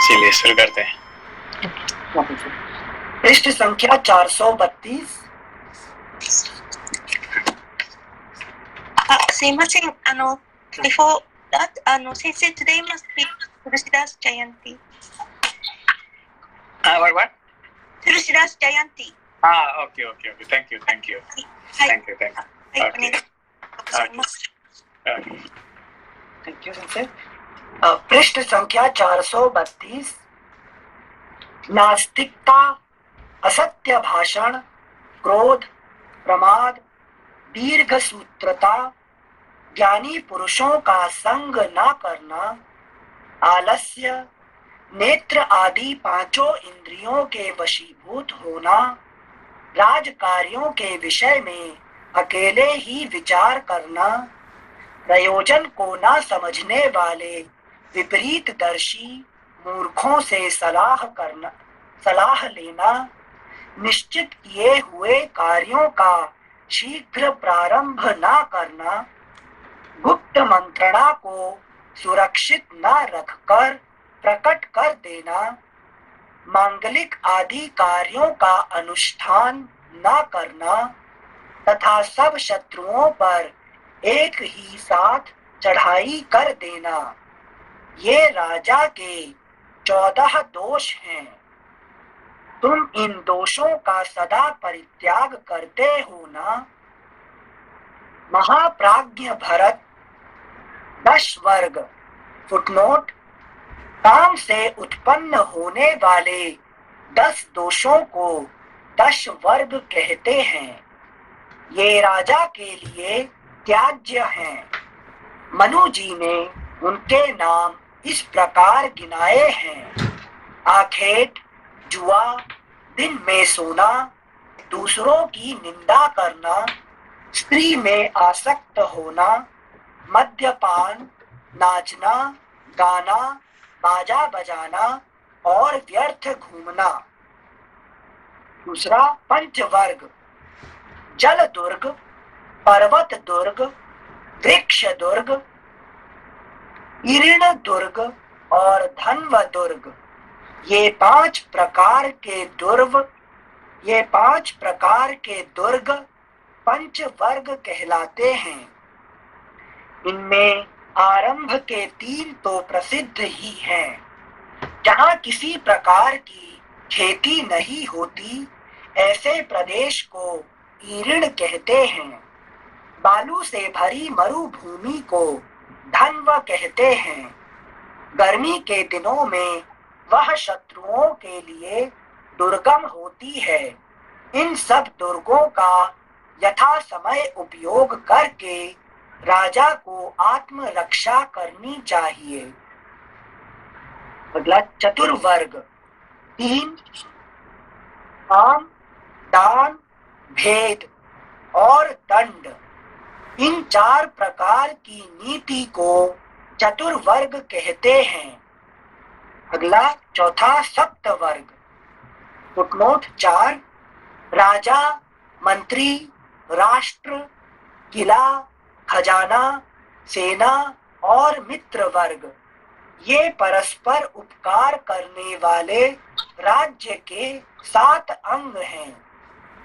चलिए शुरू करते हैं। पृष्ठ संख्या 432। すいません。before that, 先生 today must be Tulsidas Jayanti. What? Tulsidas Jayanti. Okay. Thank you. はい。 Thank you. はい、 Okay. お願いございます。 Okay. Thank you Sanjay. पृष्ठ संख्या 432। नास्तिकता, असत्य भाषण, क्रोध, प्रमाद, दीर्घ सूत्रता, ज्ञानी पुरुषों का संग न करना, आलस्य, नेत्र आदि पांचों इंद्रियों के वशीभूत होना, राजकार्यों के विषय में अकेले ही विचार करना, प्रयोजन को न समझने वाले विपरीत दर्शी मूर्खों से सलाह लेना, निश्चित किए हुए कार्यों का शीघ्र प्रारंभ न करना, गुप्त मंत्रणा को सुरक्षित न रखकर प्रकट कर देना, मांगलिक आदि कार्यों का अनुष्ठान न करना तथा सब शत्रुओं पर एक ही साथ चढ़ाई कर देना, ये राजा के 14 दोष हैं। तुम इन दोषों का सदा परित्याग करते हो ना। महाप्राज्ञ भरत 10 वर्ग। फुटनोट: काम से उत्पन्न होने वाले 10 दोषों को 10 वर्ग कहते हैं। ये राजा के लिए त्याज्य हैं। मनु जी ने उनके नाम इस प्रकार गिनाए हैं: आखेट, जुआ, दिन में सोना, दूसरों की निंदा करना, स्त्री में आसक्त होना, मद्यपान, नाचना, गाना, बाजा बजाना और व्यर्थ घूमना। दूसरा पंचवर्ग: जल दुर्ग, पर्वत दुर्ग, वृक्ष दुर्ग, इऋण दुर्ग और धन्व दुर्ग। ये पांच प्रकार के दुर्ग पंचवर्ग कहलाते हैं। इनमें आरंभ के 3 तो प्रसिद्ध ही हैं। जहाँ किसी प्रकार की खेती नहीं होती, ऐसे प्रदेश को ईऋण कहते हैं। बालू से भरी मरुभूमि को धन्व कहते हैं। गर्मी के दिनों में वह शत्रुओं के लिए दुर्गम होती है। इन सब दुर्गों का यथा समय उपयोग करके राजा को आत्मरक्षा करनी चाहिए। अगला चतुर्वर्ग: 3 काम, दान, भेद और दंड। इन 4 प्रकार की नीति को चतुर्वर्ग कहते हैं। अगला चौथा सप्तवर्ग। फुटनोट 4: राजा, मंत्री, राष्ट्र, किला, खजाना, सेना और मित्र वर्ग, ये परस्पर उपकार करने वाले राज्य के 7 अंग हैं।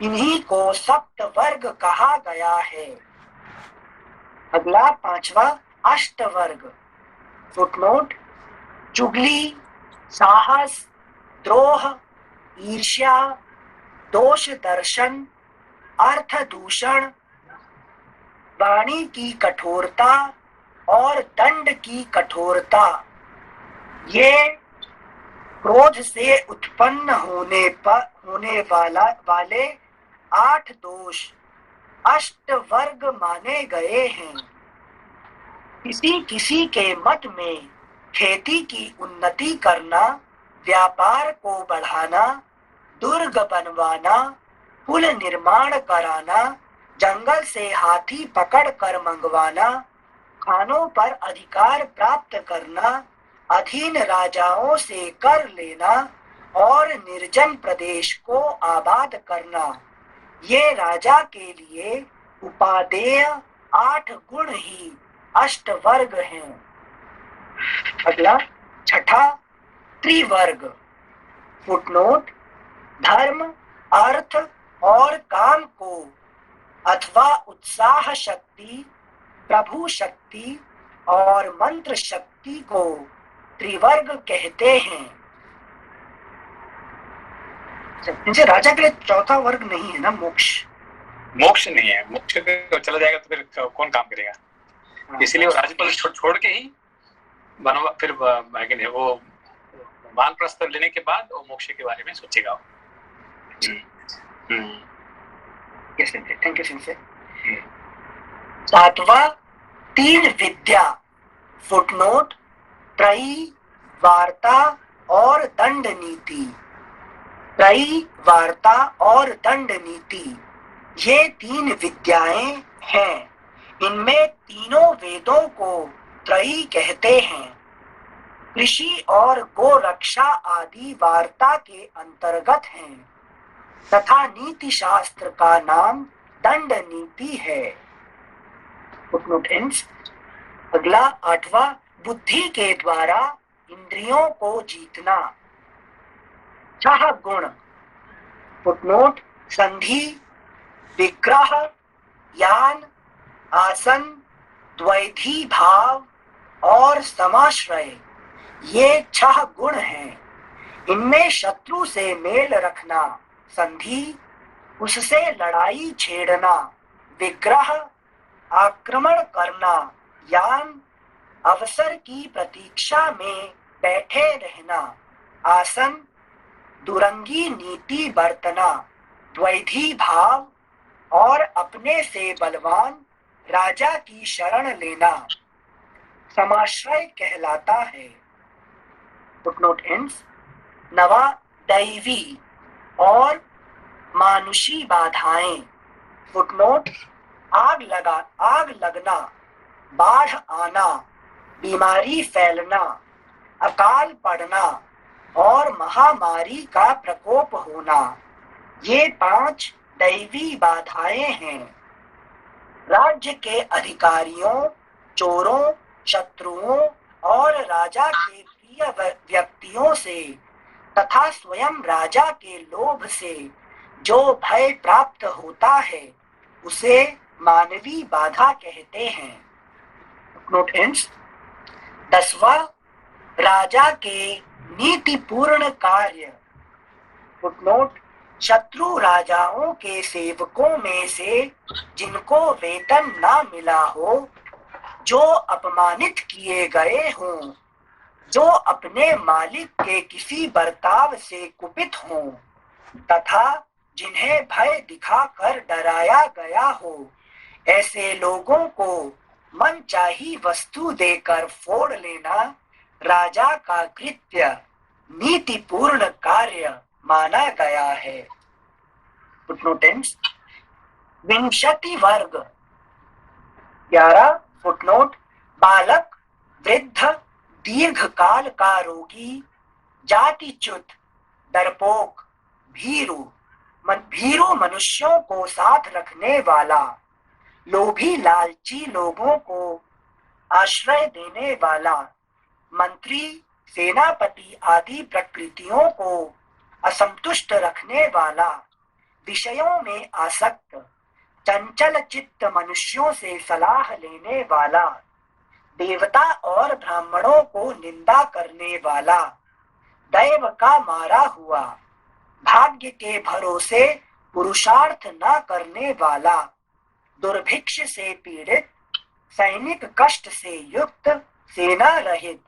इन्हीं को सप्तवर्ग कहा गया है। अगला पांचवा अष्टवर्ग। फुटनोट: चुगली, साहस, द्रोह, ईर्ष्या, दोष दर्शन, अर्थ दूषण, वाणी की कठोरता और दंड की कठोरता। ये क्रोध से उत्पन्न होने वाले 8 दोष अष्टवर्ग माने गए हैं। किसी के मत में खेती की उन्नति करना, व्यापार को बढ़ाना, दुर्ग बनवाना, पुल निर्माण कराना, जंगल से हाथी पकड़ कर मंगवाना, खानों पर अधिकार प्राप्त करना, अधीन राजाओं से कर लेना और निर्जन प्रदेश को आबाद करना, ये राजा के लिए उपादेय 8 गुण ही अष्टवर्ग हैं। अगला छठा त्रिवर्ग। फुटनोट: धर्म, अर्थ और काम को अथवा उत्साह शक्ति, प्रभु शक्ति और मंत्र शक्ति को त्रिवर्ग कहते हैं। इनसे राजा के लिए चौथा वर्ग नहीं है ना, मोक्ष। मोक्ष नहीं है, मोक्ष तो चला जाएगा तो फिर कौन काम करेगा, इसलिए वो राज्यपाल छोड़ के ही बनवा, फिर वो वानप्रस्थ लेने के बाद वो मोक्ष के बारे में सोचेगा। Thank you sensei. सातवां, तीन विद्या। फुटनोट: त्रयी, वार्ता और दंड नीति। त्रयी, वार्ता और दंड नीति, ये तीन विद्याएं हैं। इनमें तीनों वेदों को त्रयी कहते हैं। कृषि और गो रक्षा आदि वार्ता के अंतर्गत हैं तथा नीति शास्त्र का नाम दंड नीति है। अगला आठवां, बुद्धि के द्वारा इंद्रियों को जीतना। 6 गुण। फुटनोट: संधि, विग्रह, यान, आसन, द्वैधी भाव और समाश्रय, ये 6 गुण हैं। इनमें शत्रु से मेल रखना संधि, उससे लड़ाई छेड़ना विग्रह, आक्रमण करना यान, अवसर की प्रतीक्षा में बैठे रहना आसन, दुरंगी नीति बरतना द्वैधी भाव और अपने से बलवान राजा की शरण लेना समाश्रय कहलाता है। Footnote ends. नवा, दैवी और मानुषी बाधाएं। फुटनोट: आग लगना, बाढ़ आना, बीमारी फैलना, अकाल पड़ना और महामारी का प्रकोप होना, ये 5 दैवी बाधाएं हैं। राज्य के अधिकारियों, चोरों, शत्रुओं और राजा के प्रिय व्यक्तियों से तथा स्वयं राजा के लोभ से जो भय प्राप्त होता है उसे मानवी बाधा कहते हैं। Note ends. 10वां, राजा के नीतिपूर्ण कार्य। फुटनोट: शत्रु राजाओं के सेवकों में से जिनको वेतन ना मिला हो, जो अपमानित किए गए हों, जो अपने मालिक के किसी बर्ताव से कुपित हों तथा जिन्हें भय दिखाकर डराया गया हो, ऐसे लोगों को मनचाही वस्तु देकर फोड़ लेना राजा का कृत्य, नीतिपूर्ण कार्य माना गया है। 20 वर्ग। 11, फुटनोट: बालक, वृद्ध, दीर्घकाल का रोगी, जातिच्युत, डरपोक, भीरू मनुष्यों को साथ रखने वाला, लोभी लालची लोगों को आश्रय देने वाला, मंत्री, सेनापति आदि प्रकृतियों को असंतुष्ट रखने वाला, विषयों में आसक्त, चंचल चित्त मनुष्यों से सलाह लेने वाला, देवता और ब्राह्मणों को निंदा करने वाला, दैव का मारा हुआ, भाग्य के भरोसे पुरुषार्थ न करने वाला, दुर्भिक्ष से पीड़ित, सैनिक कष्ट से युक्त, सेना रहित,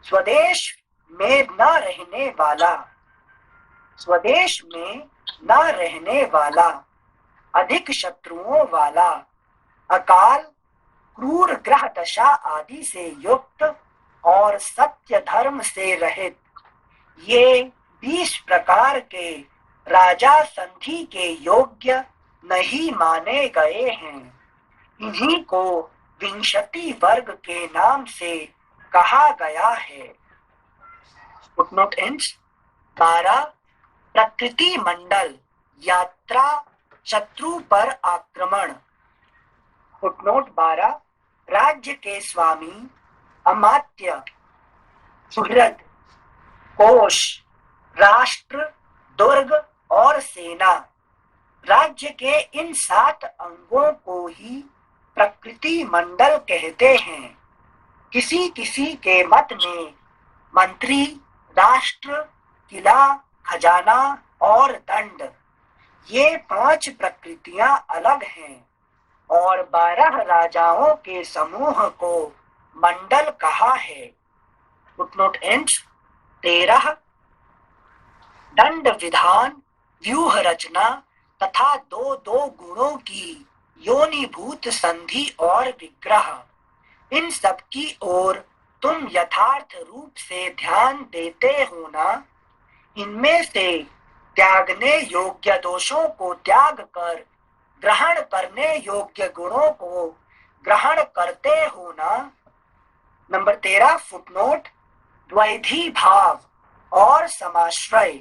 स्वदेश में न रहने वाला, अधिक शत्रुओं वाला, अकाल, क्रूर ग्रह दशा आदि से युक्त और सत्य धर्म से रहित, ये 20 प्रकार के राजा संधि के योग्य नहीं माने गए हैं। इन्हीं को 20 वर्ग के नाम से कहा गया है। Footnote ends. 12, प्रकृति मंडल, यात्रा, शत्रु पर आक्रमण। फुटनोट 12, राज्य के स्वामी, अमात्य, सुहृद, कोश, राष्ट्र, दुर्ग और सेना, राज्य के इन 7 अंगों को ही प्रकृति मंडल कहते हैं। किसी किसी के मत में मंत्री, राष्ट्र, किला, खजाना और दंड, ये 5 प्रकृतियां अलग हैं और 12 राजाओं के समूह को मंडल कहा है। फुटनोट एंड्स 13 दंड विधान, व्यूह रचना तथा दो दो गुणों की योनिभूत संधि और विग्रह, इन सब की ओर तुम यथार्थ रूप से ध्यान देते हो ना। इनमें से त्यागने योग्य दोषों को त्याग कर ग्रहण करने योग्य गुणों को ग्रहण करते हो ना। नंबर 13 फुटनोट, द्वैधी भाव और समाश्रय,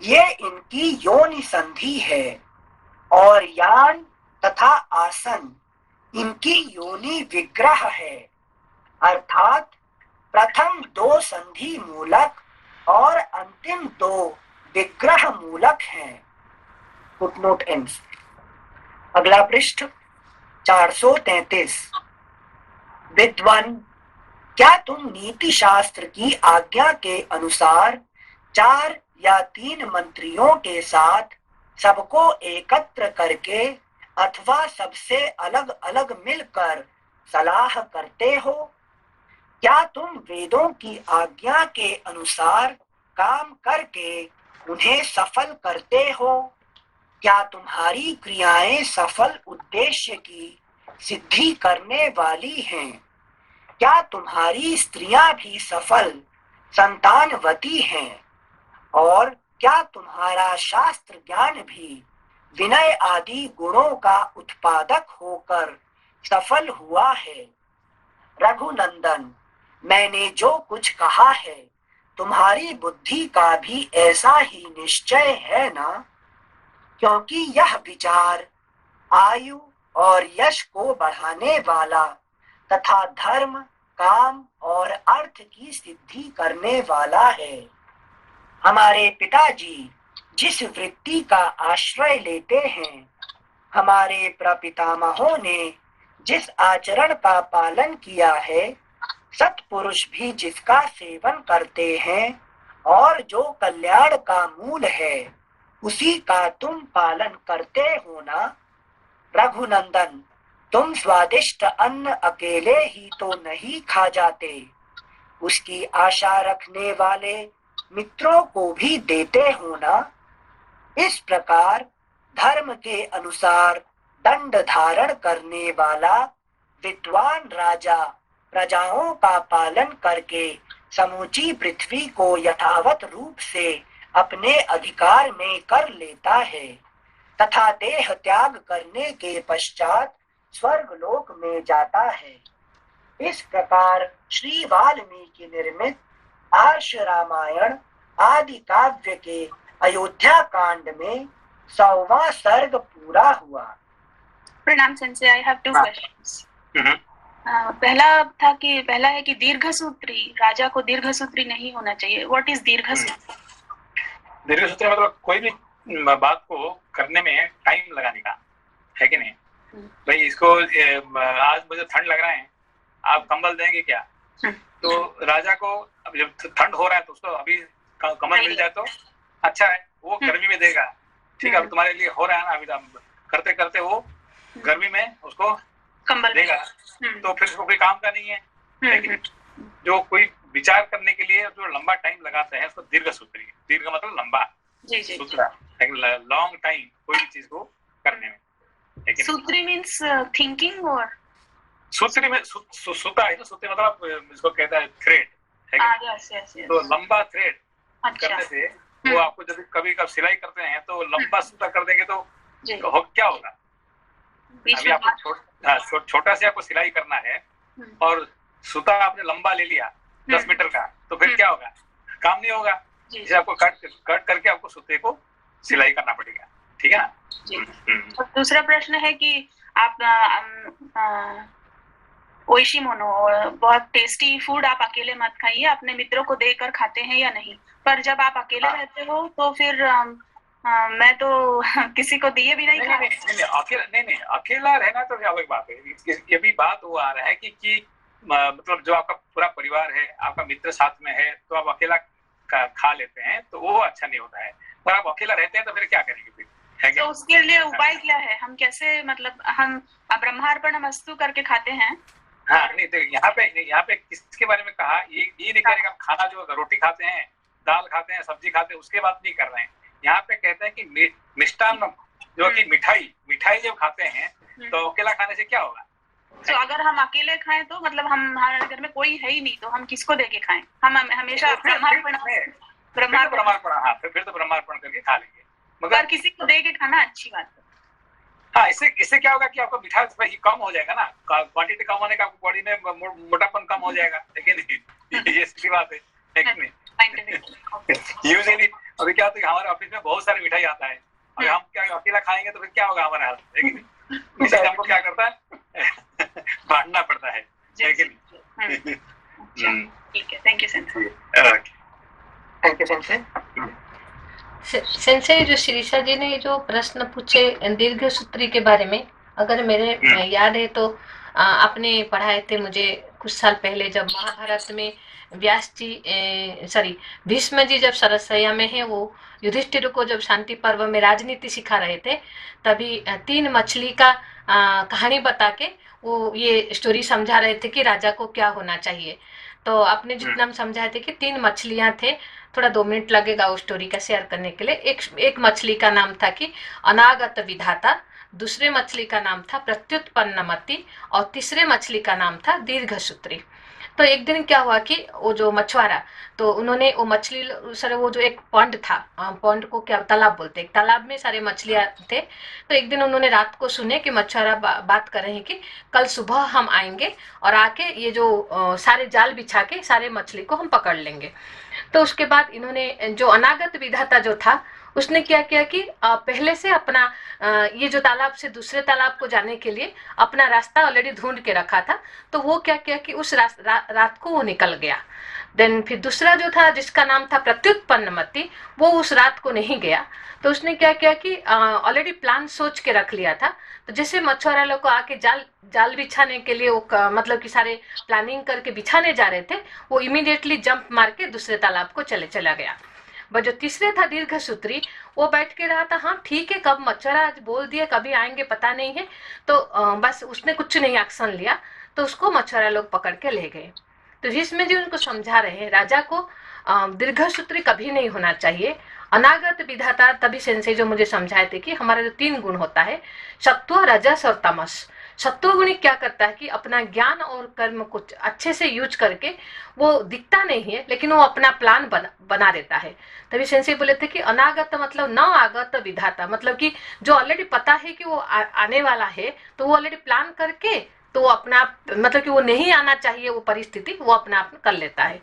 ये इनकी योनि संधि है और यान तथा आसन इनकी योनि विग्रह है, अर्थात प्रथम 2 संधि मूलक और अंतिम 2 विग्रह मूलक हैं। Footnote ends. अगला पृष्ठ 433। विद्वान, क्या तुम नीति शास्त्र की आज्ञा के अनुसार 4 या 3 मंत्रियों के साथ सबको एकत्र करके अथवा सबसे अलग अलग मिलकर सलाह करते हो? क्या तुम वेदों की आज्ञा के अनुसार काम करके उन्हें सफल करते हो? क्या तुम्हारी क्रियाएं सफल उद्देश्य की सिद्धि करने वाली हैं? क्या तुम्हारी स्त्रियां भी सफल संतानवती हैं? और क्या तुम्हारा शास्त्र ज्ञान भी विनय आदि गुणों का उत्पादक होकर सफल हुआ है? रघुनंदन, मैंने जो कुछ कहा है तुम्हारी बुद्धि का भी ऐसा ही निश्चय है ना? क्योंकि यह विचार आयु और यश को बढ़ाने वाला तथा धर्म, काम और अर्थ की सिद्धि करने वाला है। हमारे पिताजी जिस वृत्ति का आश्रय लेते हैं, हमारे प्रपितामहों ने जिस आचरण का पालन किया है, सत्पुरुष भी जिसका सेवन करते हैं और जो कल्याण का मूल है, उसी का तुम पालन करते हो ना। रघुनंदन, तुम स्वादिष्ट अन्न अकेले ही तो नहीं खा जाते, उसकी आशा रखने वाले मित्रों को भी देते हो ना। इस प्रकार धर्म के अनुसार दंड धारण करने वाला विद्वान राजा प्रजाओं का पालन करके समूची पृथ्वी को यथावत रूप से अपने अधिकार में कर लेता है तथा देह त्याग करने के पश्चात स्वर्ग लोक में जाता है। इस प्रकार श्री वाल्मीकि निर्मित आर्ष रामायण आदि काव्य के अयोध्या कांड में 100वां सर्ग पूरा हुआ। प्रणाम संजय, आई हैव 2 क्वेश्चंस। पहला है कि दीर्घ सूत्री राजा को दीर्घ सूत्री नहीं होना चाहिए। व्हाट इज दीर्घ सूत्री? दीर्घ सूत्री मतलब कोई भी बात को करने में टाइम लगाने का, है कि नहीं? भाई इसको आज मुझे ठंड लग रहा है, आप कंबल देंगे क्या? तो राजा को अब जब ठंड हो रहा है तो उसको अभी कंबल मिल जाए तो अच्छा है, वो गर्मी में देगा। ठीक है, अब तुम्हारे लिए हो रहा है ना, अभी करते करते वो गर्मी में उसको कंबल देगा, तो फिर उसको कोई काम का नहीं है। लेकिन जो कोई विचार करने के लिए जो लंबा टाइम लगाता है उसको दीर्घ सूत्री। दीर्घ मतलब लंबा, सूत्रा, लॉन्ग टाइम कोई भी चीज को करने में। सूत्री मींस थिंकिंग, और सूत्री में सूता है ना, सूत्री मतलब इसको कहता है थ्रेड, है कि? तो लंबा थ्रेड करने से वो आपको जब कभी सिलाई करते हैं तो लंबा सूता कर देंगे तो क्या होगा? अभी आपको छोटा से आपको सिलाई करना है और सूता आपने लंबा ले लिया 10 मीटर का, तो फिर क्या होगा? काम नहीं होगा। इसे आपको कट करके आपको सूते को सिलाई करना पड़ेगा। ठीक है ना? और दूसरा प्रश्न है कि आप ओइशी मोनो, बहुत टेस्टी फूड आप अकेले मत खाइए, अपने मित्रों को देकर खाते हैं या नहीं। पर जब आप अकेले रहते हो तो फिर मैं तो किसी को दिए भी नहीं खा। नहीं, अकेला रहना तो अलग बात है। ये भी बात वो आ रहा है कि मतलब जो आपका पूरा परिवार है, आपका मित्र साथ में है, तो आप अकेला खा लेते हैं, तो वो अच्छा नहीं होता है। पर आप अकेला रहते हैं तो फिर क्या करेंगे फिर, है क्या? तो उसके लिए उपाय क्या है? हम कैसे, मतलब हम ब्रह्मार्पणमस्तु करके खाते हैं। हाँ, नहीं तो यहाँ पे किसके बारे में कहा, ये नहीं कह रहे कि आप खाना जो रोटी खाते हैं, दाल खाते हैं, सब्जी खाते हैं, उसके बात नहीं कर रहे हैं। यहाँ पे कहते हैं कि मिष्टान्न, जो कि मिठाई जब खाते हैं तो अकेला खाने से क्या होगा? तो अगर हम अकेले खाएं तो मतलब हमारे घर में कोई है ही नहीं, तो हम किसको दे के खाएं? हम हमेशा ब्रह्मार्पण हाँ, फिर तो ब्रह्मार्पण करके खा लेंगे, मगर किसी को दे के खाना अच्छी बात है। हाँ, इससे क्या होगा कि आपको मिठास कम हो जाएगा ना, क्वांटिटी कम होने का आपको बॉडी में मोटापन कम हो जाएगा, लेकिन ये सीधी बात है नहीं? यूजुअली अभी क्या होता है, हमारे ऑफिस में बहुत सारी मिठाई आता है, अगर हम क्या अकेला खाएंगे तो फिर क्या होगा हमारा हाल, लेकिन इसलिए हमको क्या करता है बांटना पड़ता है, लेकिन ठीक है। Thank you sensei. Thank you sensei. Sensei, जो शिरीषा जी ने जो प्रश्न पूछे दीर्घ सूत्री के बारे में, अगर मेरे याद है तो आपने पढ़ाए थे मुझे कुछ साल पहले, जब महाभारत में व्यास जी भीष्म जी जब सरसैया में है, वो युधिष्ठिर को जब शांति पर्व में राजनीति सिखा रहे थे, तभी 3 मछली का कहानी बता के वो ये स्टोरी समझा रहे थे कि राजा को क्या होना चाहिए। तो आपने जितना हम समझाए थे कि 3 मछलियां थे, थोड़ा 2 मिनट लगेगा उस स्टोरी का शेयर करने के लिए। एक मछली का नाम था कि अनागत विधाता, दूसरे मछली का नाम था प्रत्युत्पन्नमति, और तीसरे मछली का नाम था दीर्घसूत्री। तो एक दिन क्या हुआ कि वो जो मछुआरा, तो उन्होंने वो मछली वो जो एक पॉन्ड था, पॉन्ड को क्या तालाब बोलते हैं, तालाब में सारे मछलियां थे। तो एक दिन उन्होंने रात को सुने कि मछुआरा बात कर रहे हैं कि कल सुबह हम आएंगे और आके ये जो सारे जाल बिछा के सारे मछली को हम पकड़ लेंगे। तो उसके बाद इन्होंने, जो अनागत विधाता जो था, उसने क्या किया कि पहले से अपना ये जो तालाब से दूसरे तालाब को जाने के लिए अपना रास्ता ऑलरेडी ढूंढ के रखा था। तो वो क्या किया कि उस रात को वो निकल गया। देन फिर दूसरा जो था, जिसका नाम था प्रत्युत्पन्नमति, वो उस रात को नहीं गया। तो उसने क्या किया कि ऑलरेडी प्लान सोच के रख लिया था। तो जैसे मछुआरा लोग को आके जाल बिछाने के लिए वो मतलब कि सारे प्लानिंग करके बिछाने जा रहे थे, वो इमीडिएटली जंप मार के दूसरे तालाब को चला गया। वह जो तीसरे था दीर्घसूत्री, वो बैठ के रहा था, हाँ ठीक है, कब मछुआरा आज बोल दिया, कभी आएंगे पता नहीं है। तो बस उसने कुछ नहीं एक्शन लिया, तो उसको मछुआरा लोग पकड़ के ले गए। तो इसमें जो उनको समझा रहे हैं, राजा को दीर्घसूत्री कभी नहीं होना चाहिए। अनागत विधाता, तभी सेंसे जो मुझे समझाए थे कि हमारा जो 3 गुण होता है, सत्व, रजस और तमस। सत्वगुणी क्या करता है कि अपना ज्ञान और कर्म को अच्छे से यूज करके, वो दिखता नहीं है लेकिन वो अपना प्लान बना देता है। तभी सेंसे बोले थे कि अनागत मतलब न आगत विधाता, मतलब कि जो ऑलरेडी पता है कि वो आने वाला है, तो वो ऑलरेडी प्लान करके, तो वो अपना मतलब कि वो नहीं आना चाहिए वो परिस्थिति, वो अपना आप कर लेता है।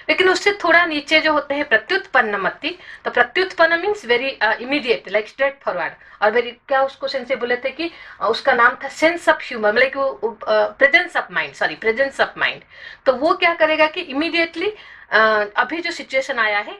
लेकिन उससे थोड़ा नीचे जो होते हैं प्रत्युत्पन्नमति, तो प्रत्युत्पन्न means very immediate, like straight forward, और वेरी क्या उसको सेंसे बोले थे कि उसका नाम था सेंस ऑफ ह्यूमर, मतलब presence of mind, presence of mind. तो वो क्या करेगा कि इमीडिएटली अभी जो सिचुएशन आया है,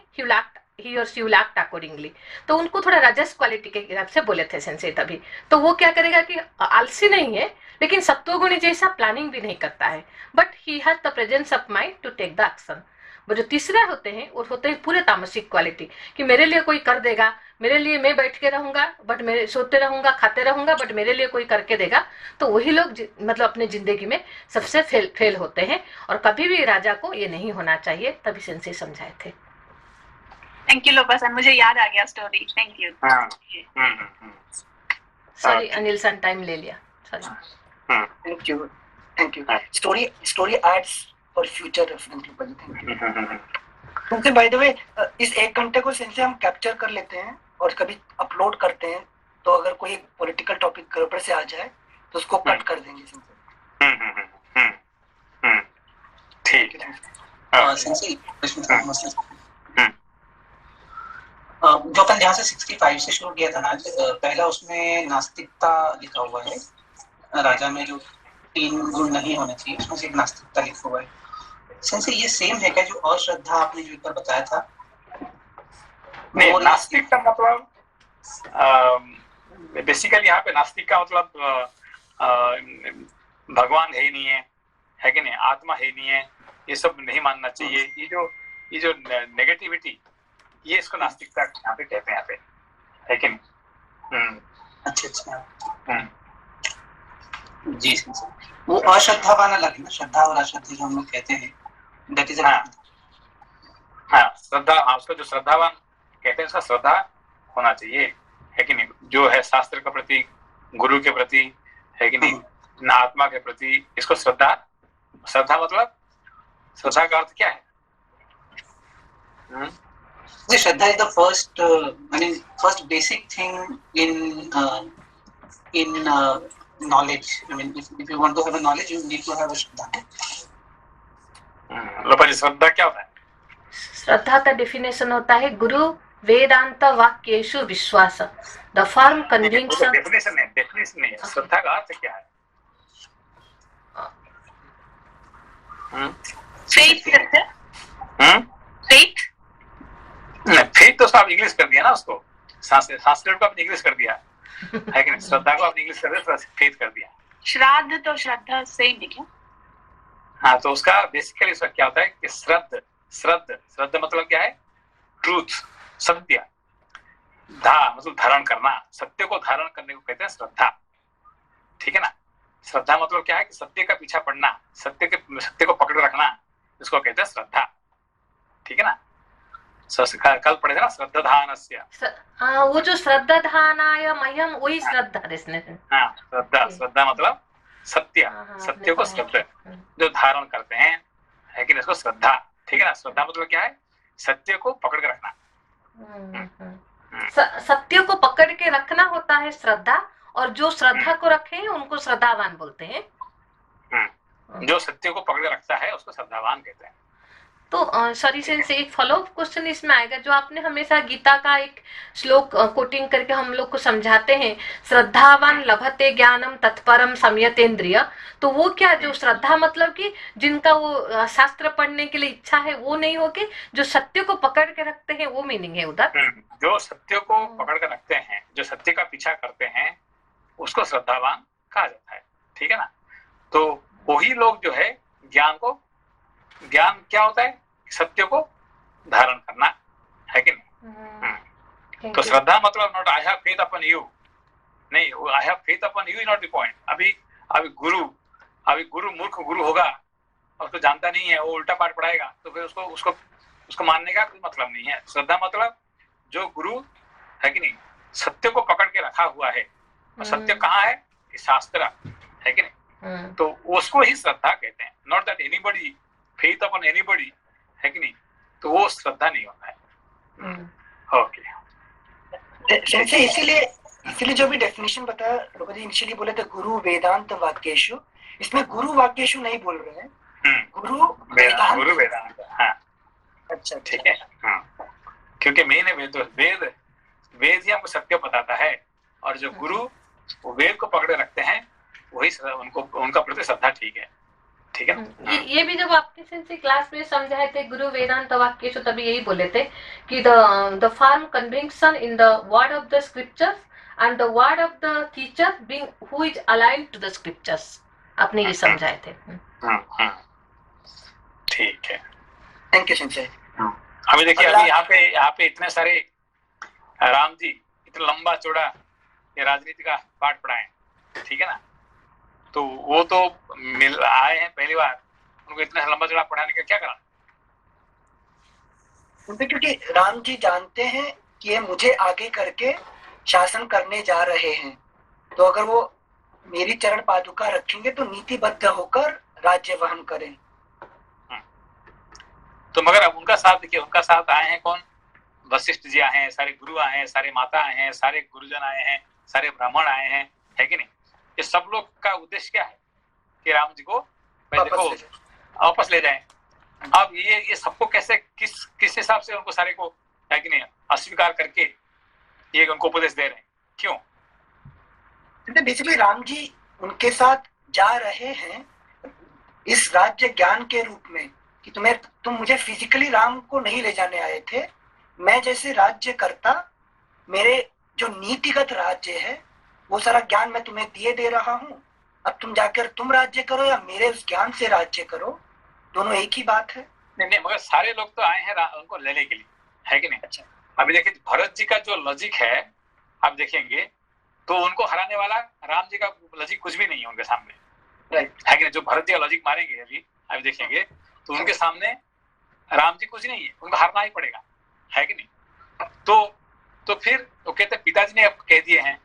ही और शी विल एक्ट अकॉर्डिंगली। तो उनको थोड़ा रजस क्वालिटी के हिसाब से बोले थे सेंसे तभी। तो वो क्या करेगा कि आलसी नहीं है, लेकिन सत्वगुणी जैसा प्लानिंग भी नहीं करता है, but he has the presence of mind to take the action. वो जो तीसरे होते हैं, वो होते हैं पूरे तामसिक क्वालिटी, कि मेरे लिए कोई कर देगा, मेरे लिए मैं बैठ के रहूंगा, बट मेरे सोते रहूंगा, खाते रहूंगा, बट मेरे लिए कोई करके देगा। तो वही लोग मतलब अपने जिंदगी में सबसे फेल होते हैं, और कभी भी राजा को ये नहीं होना चाहिए। तभी सेंसे समझाए थे। थैंक यू लोपासन, मुझे याद आ गया story. Thank you. Sorry Anil san, time ले लिया, sorry. Thank you. Story aids for future reference. क्योंकि बाय द वे इस 1 घंटे को सेंसे हम कैप्चर कर लेते हैं और कभी अपलोड करते हैं, तो अगर कोई पॉलिटिकल टॉपिक गड़बड़ से आ जाए तो उसको कट कर देंगे सेंसे। ठीक है सेंसे। जो अपन ध्यान से 65 से शुरू किया था ना, पहला उसमें नास्तिकता लिखा हुआ है, राजा में जो तीन गुण नहीं होने चाहिए, उसमें से एक नास्तिकता लिखा हुआ है। सेंसे ये सेम है क्या जो अश्रद्धा आपने जो एक बार बताया था? नहीं, और नास्तिक का मतलब बेसिकली यहाँ पे नास्तिक का मतलब भगवान है ही नहीं है कि नहीं, आत्मा है ही नहीं है, ये सब नहीं मानना चाहिए। ये जो नेगेटिविटी, ये इसको नास्तिकता यहाँ पे कहते हैं यहाँ पे, है कि नहीं? अच्छा जी सेंसे, वो अश्रद्धा वाला अलग है ना, श्रद्धा और अश्रद्धा जो हम लोग कहते हैं, दैट इज हाँ, श्रद्धा, उसको जो श्रद्धावान कहते हैं उसका श्रद्धा होना चाहिए, है कि नहीं, जो है शास्त्र के प्रति, गुरु के प्रति, है कि नहीं, ना आत्मा के प्रति, इसको श्रद्धा मतलब श्रद्धा का अर्थ क्या है? Shraddha is the first, first basic thing in knowledge. I mean, if you want to have a knowledge, you need to have a Shraddha. लोपाजी, श्रद्धा क्या होता है? श्रद्धा का डेफिनेशन होता है गुरु वेदांत वाक्येषु विश्वास, द फर्म कन्विक्शन। डेफिनेशन नहीं है, श्रद्धा का अर्थ क्या है? फेथ तो आप इंग्लिश कर दिया ना, उसको संस्कृत को आपने इंग्लिश कर दिया, है कि नहीं? श्रद्धा को आपने इंग्लिश कर दिया, फेथ कर दिया। श्राद्ध तो श्रद्धा से ही क्या? हाँ, तो उसका बेसिकली उसका क्या होता है कि श्रद्ध मतलब क्या है? ट्रूथ, सत्य। मतलब धारण करना, सत्य को धारण करने को कहते हैं श्रद्धा, ठीक है ना। श्रद्धा मतलब क्या है कि सत्य का पीछा पड़ना, सत्य को पकड़ रखना, इसको कहते हैं श्रद्धा, ठीक है ना। कल पढ़े थे ना श्रद्धाधानस्य। वो जो श्रद्धाधानाय मह्यम, वही श्रद्धा डेफिनेशन। हाँ, श्रद्धा मतलब सत्य को श्रद्धा जो धारण करते हैं, है कि इसको श्रद्धा, ठीक है ना। श्रद्धा मतलब क्या है? सत्य को पकड़ के रखना। सत्य को पकड़ के रखना होता है श्रद्धा, और जो श्रद्धा को रखे हैं उनको श्रद्धावान बोलते हैं। जो सत्य को पकड़ के रखता है उसको श्रद्धावान कहते हैं। तो सॉरी से एक फॉलो अप क्वेश्चन इसमें आएगा, जो आपने हमेशा गीता का एक श्लोक कोटिंग करके हम लोग को समझाते हैं, श्रद्धावान लभते ज्ञानम तत्परम संयतेन्द्रिय, तो वो क्या, जो श्रद्धा मतलब कि जिनका वो शास्त्र पढ़ने के लिए इच्छा है, वो नहीं होके जो सत्य को पकड़ के रखते हैं, वो मीनिंग है उधर। जो सत्य को पकड़ के रखते हैं, जो सत्य का पीछा करते हैं, उसको श्रद्धावान कहा जाता है, ठीक है ना। तो वही लोग जो है ज्ञान क्या होता है? सत्य को धारण करना, है कि नहीं। तो श्रद्धा मतलब not I have faith upon you, नहीं, I have faith upon you is not the point. अभी गुरु मूर्ख गुरु होगा और उसको जानता नहीं है, वो उल्टा पाठ पढ़ाएगा, तो फिर उसको मानने का कोई मतलब नहीं है। श्रद्धा मतलब जो गुरु, है कि नहीं, सत्य को पकड़ के रखा हुआ है, और सत्य कहाँ है? शास्त्र, है कि नहीं। तो उसको ही श्रद्धा कहते हैं, not that anybody faith upon anybody, है कि नहीं, तो वो श्रद्धा नहीं होता है। ओके, इसीलिए जो भी डेफिनेशन बताया लोपाजी, इनिशियली बोले थे गुरु वेदांत वाक्येषु, इसमें गुरु वाक्येषु नहीं बोल रहे हैं, गुरु वेदांत। हाँ, अच्छा, ठीक है। हाँ, क्योंकि मेन है वेद ही हमको सत्य बताता है, और जो गुरु वो वेद को पकड़े रखते हैं, वही उनका प्रति श्रद्धा ठीक है ना। ये भी जब आपने सेंसे क्लास में समझाए थे गुरु वेदांत वाक्येषु, तभी यही बोले थे कि the firm conviction in the word of the scriptures and the word of the teacher being who is aligned to the scriptures, आपने ये समझाए थे। ठीक है, थैंक यू सेंसे। अभी देखिए, अभी यहाँ पे इतने सारे राम जी इतना लंबा चौड़ा ये राजनीति का पाठ पढ़ाए, ठीक है ना। तो वो तो आए हैं पहली बार, उनको इतना लंबा चौड़ा पढ़ाने का क्या कारण? क्योंकि राम जी जानते हैं कि ये मुझे आगे करके शासन करने जा रहे हैं, तो अगर वो मेरी चरण पादुका रखेंगे तो नीतिबद्ध होकर राज्य वहन करें। तो मगर अब उनका साथ देखिए, उनका साथ आए हैं कौन? वशिष्ठ जी आए हैं, सारे गुरु आए हैं, सारे माता आए हैं, सारे गुरुजन आए हैं, सारे ब्राह्मण आए हैं, है कि नहीं। ये सब लोग का उद्देश्य क्या है कि राम जी को वापस ले जाएं। अब ये सबको कैसे, किस हिसाब से उनको सारे को, है कि नहीं, अस्वीकार करके ये उनको उपदेश दे रहे हैं, क्यों? बेसिकली राम जी उनके साथ जा रहे हैं इस राज्य ज्ञान के रूप में कि तुम मुझे फिजिकली राम को नहीं ले जाने आए थे, मैं जैसे राज्य करता, मेरे जो नीतिगत राज्य है वो सारा ज्ञान मैं तुम्हें दिए दे रहा हूँ, अब तुम जाकर तुम राज्य करो या मेरे उस ज्ञान से राज्य करो, दोनों एक ही बात है। नहीं नहीं, मगर सारे लोग तो आए हैं उनको लेने के लिए, है कि नहीं? अच्छा, अभी देखिए भरत जी का जो लॉजिक है आप देखेंगे तो उनको हराने वाला राम जी का लॉजिक कुछ भी नहीं है उनके सामने, है कि नहीं? जो भरत जी का लॉजिक मारेंगे अभी देखेंगे तो उनके सामने राम जी कुछ नहीं है, उनको हारना ही पड़ेगा, है कि नहीं? तो फिर वो कहते पिताजी ने अब कह दिए हैं,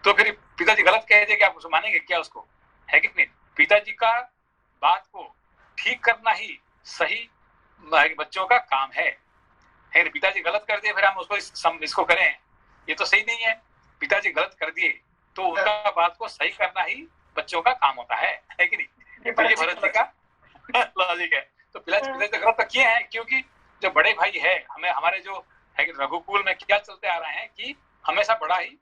तो फिर पिताजी गलत कह दिए कि आप उसको मानेंगे क्या उसको, है कि नहीं? पिताजी का बात को ठीक करना ही सही बच्चों का काम है पिताजी गलत कर दिए फिर हम उसको इसको करें, ये तो सही नहीं है। पिताजी गलत कर दिए तो उनका बात को सही करना ही बच्चों का काम होता है कि नहीं? ये भरत जी का लॉजिक है। तो पिताजी गलत तो किए हैं क्योंकि जो बड़े भाई है हमारे जो है कि रघुकुल में क्या चलते आ रहे हैं कि हमेशा बड़ा ही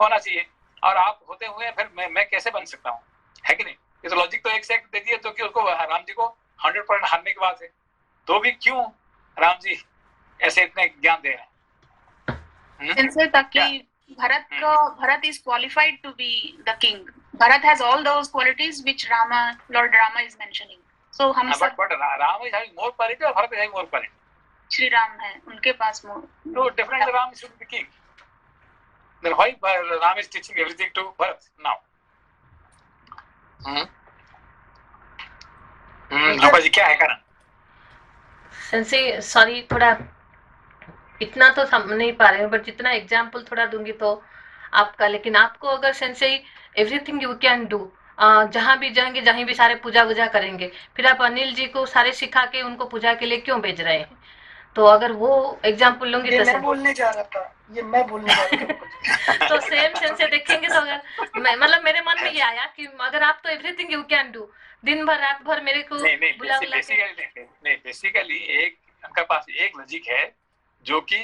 होना चाहिए, और आप होते हुए फिर मैं कैसे बन सकता हूँ, है कि नहीं? ये तो लॉजिक तो एक से एक दे दिए तो कि उसको राम जी को 100% हारने की बात है, तो भी क्यों राम जी ऐसे इतने ज्ञान दे रहे हैं? ताकि Bharat is qualified to be the king. Bharat has all those qualities which Lord Rama is mentioning. So हम सब but Rama is having more quality or Bharat is having more quality? Shri Ram है, उनके पास more. No, definitely Ram should be king. Then why Ram is teaching everything to Bharat now? रूपा जी क्या है कारण? Sense sorry थोड़ा इतना तो समझ नहीं पा रहे हूँ, बट जितना एग्जाम्पल थोड़ा दूंगी तो आपका, लेकिन आपको अगर sensei everything you can do, जहाँ भी जाएंगे जहाँ भी सारे पूजा वूजा करेंगे, फिर आप अनिल जी को सारे सिखा के उनको पूजा के लिए क्यों भेज रहे हैं? तो अगर वो एग्जाम्पल लूंगी तो मैं बोलने जा रहा था तो सेम सेंस से देखेंगे तो अगर मतलब मेरे मन में ये आया कि अगर आप तो एवरीथिंग यू कैन डू, दिन भर रात भर मेरे को बुला बेसिकली एक उनका पास एक लॉजिक है जो कि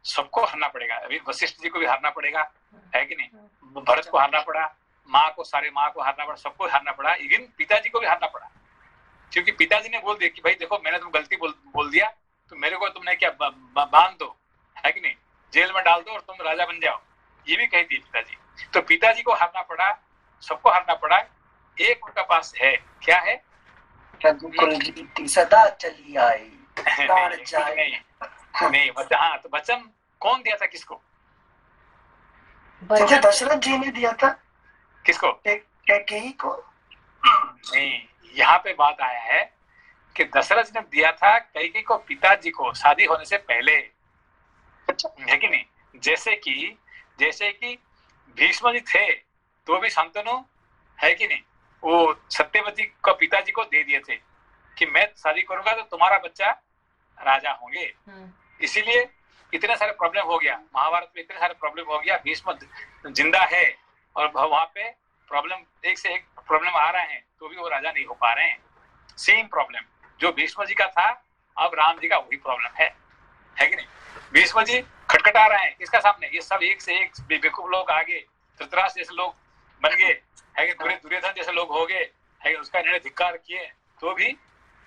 सबको हारना पड़ेगा। अभी वशिष्ठ जी को भी हारना पड़ेगा, है कि नहीं? भरत को हारना पड़ा, माँ को हारना पड़ा, सबको हारना पड़ा, इवन पिताजी को भी हारना पड़ा, क्योंकि पिताजी ने बोल दिया कि भाई देखो मैंने तुम गलती बोल दिया तो मेरे को तुमने क्या बांध दो, है कि नहीं? जेल में डाल दो और तुम राजा बन जाओ, ये भी कही थी पिताजी। तो पिताजी को हारना पड़ा, सबको हारना पड़ा। एक उनका पास है, क्या है? सदा चली आई नहीं हाँ, तो वचन कौन दिया था किसको? दशरथ जी ने दिया था। किसको? कैकेयी को। नहीं, यहाँ पे बात आया है कि दशरथ ने दिया था कैकेयी को, पिताजी को, शादी होने से पहले, है कि नहीं? जैसे कि भीष्म जी थे तो भी शांतनु, है कि नहीं, वो सत्यवती को पिताजी को दे दिए थे कि मैं शादी करूंगा तो तुम्हारा बच्चा राजा होंगे। इसीलिए इतने सारे प्रॉब्लम हो गया, महाभारत में इतने सारे प्रॉब्लम हो गया। भीष्म जिंदा है और वहां पे प्रॉब्लम एक से एक प्रॉब्लम आ रहे हैं तो भी वो राजा नहीं हो पा रहे हैं। सेम प्रॉब्लम जो भीष्म जी का था अब राम जी का वही प्रॉब्लम है कि नहीं? भीष्म जी खटखटा रहे हैं किसका सामने? ये सब एक से एक बेवकूफ लोग आगे, धृतराष्ट्र जैसे लोग बन गए, है कि दुर्योधन जैसे लोग हो गए, है कि उसका इन्होंने धिक्कार किए, तो भी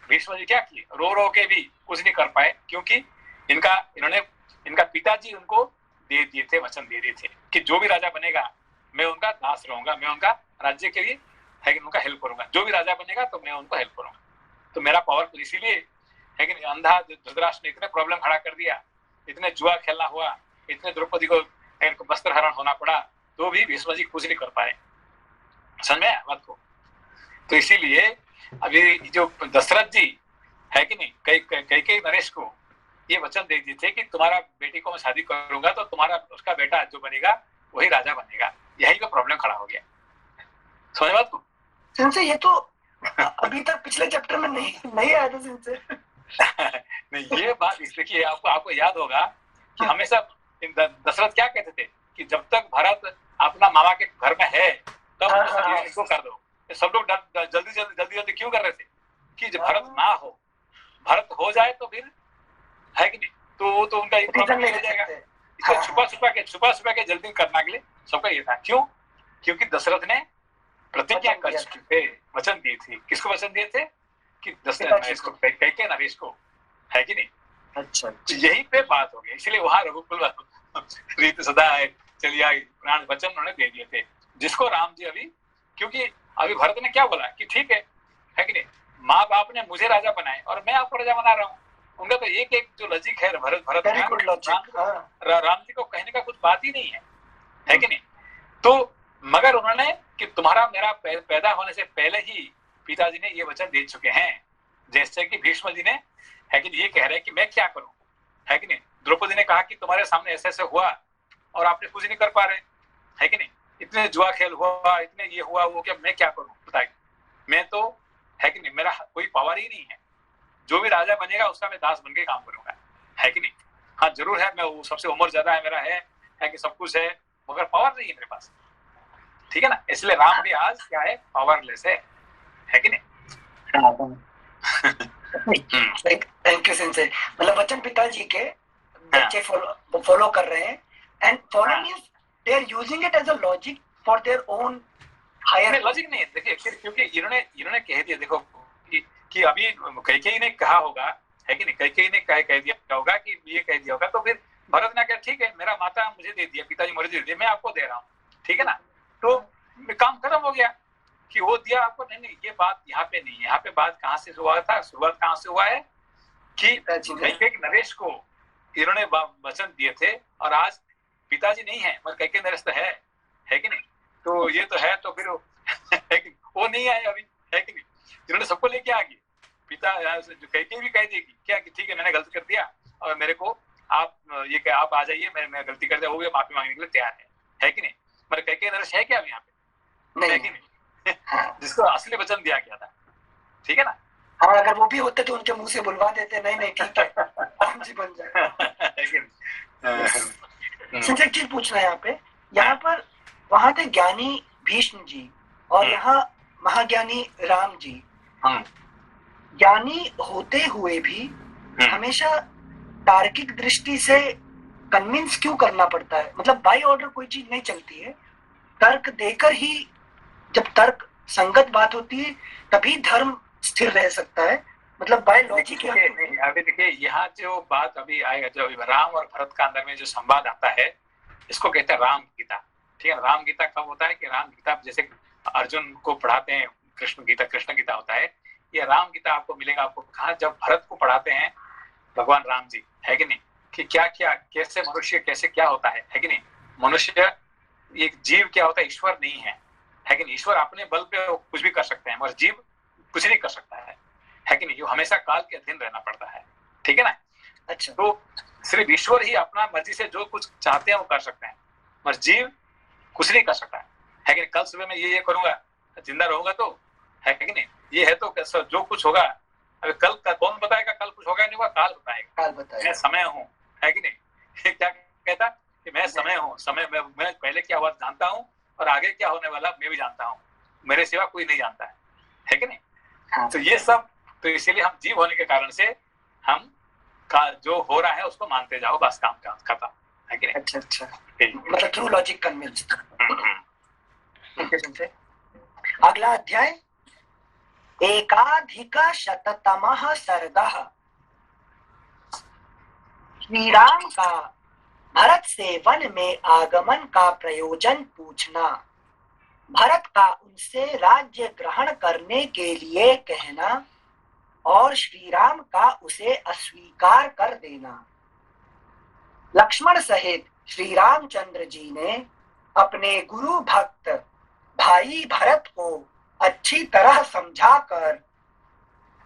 भीष्म जी क्या किए? रो के भी कुछ नहीं कर पाए, क्योंकि इनका पिताजी उनको दे दिए थे, वचन दे दिए थे कि जो भी राजा बनेगा मैं उनका दास रहूंगा, मैं उनका राज्य के लिए, है कि उनका हेल्प करूंगा, जो भी राजा बनेगा तो मैं उनको हेल्प करूंगा। तो मेरा पावरफुल इसीलिए है कि अंधा धृतराष्ट्र ने इतने प्रॉब्लम खड़ा कर दिया, इतने जुआ खेलना हुआ, इतने द्रौपदी को वस्त्र हरण होना पड़ा, तो भी भीष्म जी कुछ नहीं कर पाए। समझ में आया बात को? तो इसीलिए अभी जो दशरथ जी है कि नहीं, कई नरेश को ये वचन दे दिए थे कि तुम्हारा बेटी को मैं शादी करूंगा तो तुम्हारा उसका बेटा जो बनेगा वही राजा बनेगा। यही तो प्रॉब्लम खड़ा हो गया। समझ बात को? सिंसे ये तो अभी तक पिछले चैप्टर में नहीं आया था सिंसे। नहीं, ये बात देखिए, आपको याद होगा कि हमेशा दशरथ क्या कहते थे कि जब तक भरत अपना मामा के घर में है तब इसको कर दो। सब लोग जल्दी क्यों कर रहे थे कि जब भरत ना हो, भरत हो जाए तो फिर, है कि नहीं, तो उनका एक प्रॉब्लम नहीं हो जाएगा। इसको छुपा छुपा के जल्दी करना के लिए सबका ये था। क्यों? क्योंकि दशरथ ने प्रतिज्ञा वचन कर दिया चुके थे, वचन दिए थे। किसको वचन दिए थे? कि पिताजी नरेश को, कैके नरेश को, है कि नहीं? अच्छा तो यही पे बात हो गई, इसलिए वहां रघुकुल रीत सदा है चली आई, प्राण वचन उन्होंने दे दिए थे, जिसको राम जी अभी, क्योंकि अभी भरत ने क्या बोला कि ठीक है कि नहीं, माँ बाप ने मुझे राजा बनाए और मैं आपको राजा बना रहा हूँ। उनका तो एक एक जो लॉजिक है Bharat very good logic. Ram ji को कहने का कुछ बात ही नहीं है कि नहीं? तो मगर उन्होंने कि तुम्हारा मेरा पैदा होने से पहले ही पिताजी ने ये वचन दे चुके हैं, जैसे कि भीष्म जी ने, है कि नहीं, ये कह रहे हैं कि मैं क्या करूं, है कि नहीं? द्रौपदी ने कहा कि तुम्हारे सामने ऐसे ऐसे हुआ और आपने कुछ नहीं कर पा रहे, है कि नहीं? इतने जुआ खेल हुआ, इतने ये हुआ वो, क्या मैं क्या करूं बताइए? मैं तो, है कि नहीं, मेरा कोई पावर ही नहीं है, जो भी राजा बनेगा उसका मैं दास बन के काम करूंगा, है कि नहीं? हाँ जरूर है, मैं वो सबसे उम्र ज्यादा है मेरा, है कि सब कुछ है, मगर पावर नहीं है मेरे पास, ठीक है ना? इसलिए राम भी आज क्या है, पावरलेस है कि नहीं? Thank you sensei. मतलब वचन पिताजी के बच्चे फॉलो कर रहे हैं, and follow means they are using it as a logic for their own higher. Logic नहीं है, देखिए क्योंकि इन्होंने कह दिया, देखो कि अभी कैकेयी ने कहा होगा, है कि नहीं, कैकेयी ने कह दिया होगा कि ये कह दिया होगा, तो फिर भरत ने कहा ठीक है, मेरा माता मुझे दे दिया, पिताजी मुझे दे दिया, मैं आपको दे रहा हूँ, ठीक है ना? तो काम खत्म हो गया कि वो दिया आपको। नहीं, ये बात यहाँ पे नहीं है। यहाँ पे बात कहाँ से हुआ था, शुरुआत कहाँ से हुआ है कि कैकेयी नरेश को इन्होंने वचन दिए थे, और आज पिताजी नहीं है मगर कैकेयी नरेश तो है कि नहीं? तो ये तो है, तो फिर है कि वो नहीं आए अभी, है कि नहीं? इन्होंने सबको लेके आ गए, पिता कैकेयी भी कह देगी क्या कि ठीक है मैंने गलती कर दिया और मेरे को आप ये क्या, आप आ जाइए, मैं गलती कर दिया, वो भी माफी मांगने के लिए तैयार है कि नहीं? मगर कैकेयी नरेश है क्या अभी यहाँ पे? है कि नहीं? जिसको असली वचन दिया गया था, ठीक है ना? हाँ, अगर वो भी होते तो उनके मुंह से बुलवा देते, नहीं ठीक है राम जी बन जाए। संजय एक चीज पूछना है यहाँ पर वहां थे ज्ञानी भीष्म जी और यहाँ महाज्ञानी राम जी। ज्ञानी होते हुए भी हमेशा तार्किक दृष्टि से कन्विंस क्यों करना पड़ता है? मतलब बाय ऑर्डर कोई चीज नहीं चलती है, तर्क देकर ही, जब तर्क संगत बात होती है तभी धर्म स्थिर रह सकता है। मतलब बाय लॉजिक। अभी देखिए यहाँ जो बात अभी आएगा, जो राम और भरत का अंदर में जो संवाद आता है, इसको कहते हैं राम गीता, ठीक है? राम गीता कब होता है कि राम गीता जैसे अर्जुन को पढ़ाते हैं, कृष्ण गीता होता है, ये राम गीता आपको मिलेगा, आपको कहा जब भरत को पढ़ाते हैं भगवान राम जी, है कि नहीं, कि क्या क्या कैसे मनुष्य कैसे क्या होता है कि नहीं? मनुष्य एक जीव क्या होता है, ईश्वर नहीं है कि नहीं? ईश्वर अपने बल पे कुछ भी कर सकते हैं, मगर जीव कुछ नहीं कर सकता है कि नहीं? जो हमेशा काल के अधीन रहना पड़ता है, ठीक है ना? अच्छा, तो सिर्फ ईश्वर ही अपना मर्जी से जो कुछ चाहते हैं वो कर सकते हैं, मगर जीव कुछ नहीं कर सकता है कि नहीं? कल सुबह मैं ये करूंगा, जिंदा रहूंगा तो, है कि नहीं? ये है तो जो कुछ होगा, अगर कल का कौन बताएगा, कल कुछ होगा नहीं होगा, काल बताएगा। मैं समय हूँ, है कि नहीं? क्या कहता कि मैं समय हूँ, समय मैं पहले क्या हुआ जानता हूँ और आगे क्या होने वाला मैं भी जानता हूँ, मेरे सिवा कोई नहीं जानता है कि नहीं? तो ये सब, तो इसीलिए हम जीव होने के कारण से हम का जो हो रहा है उसको मानते जाओ, बस काम खत्म, है कि नहीं? अच्छा, मतलब ट्रू लॉजिक कन्विंस्ड। अगला अध्याय एकाधिकशततमः सर्गः। श्री राम का भरत से वन में आगमन का प्रयोजन पूछना, भरत का उनसे राज्य ग्रहण करने के लिए कहना और श्री राम का उसे अस्वीकार कर देना। लक्ष्मण सहित श्री रामचंद्र जी ने अपने गुरु भक्त भाई भरत को अच्छी तरह समझाकर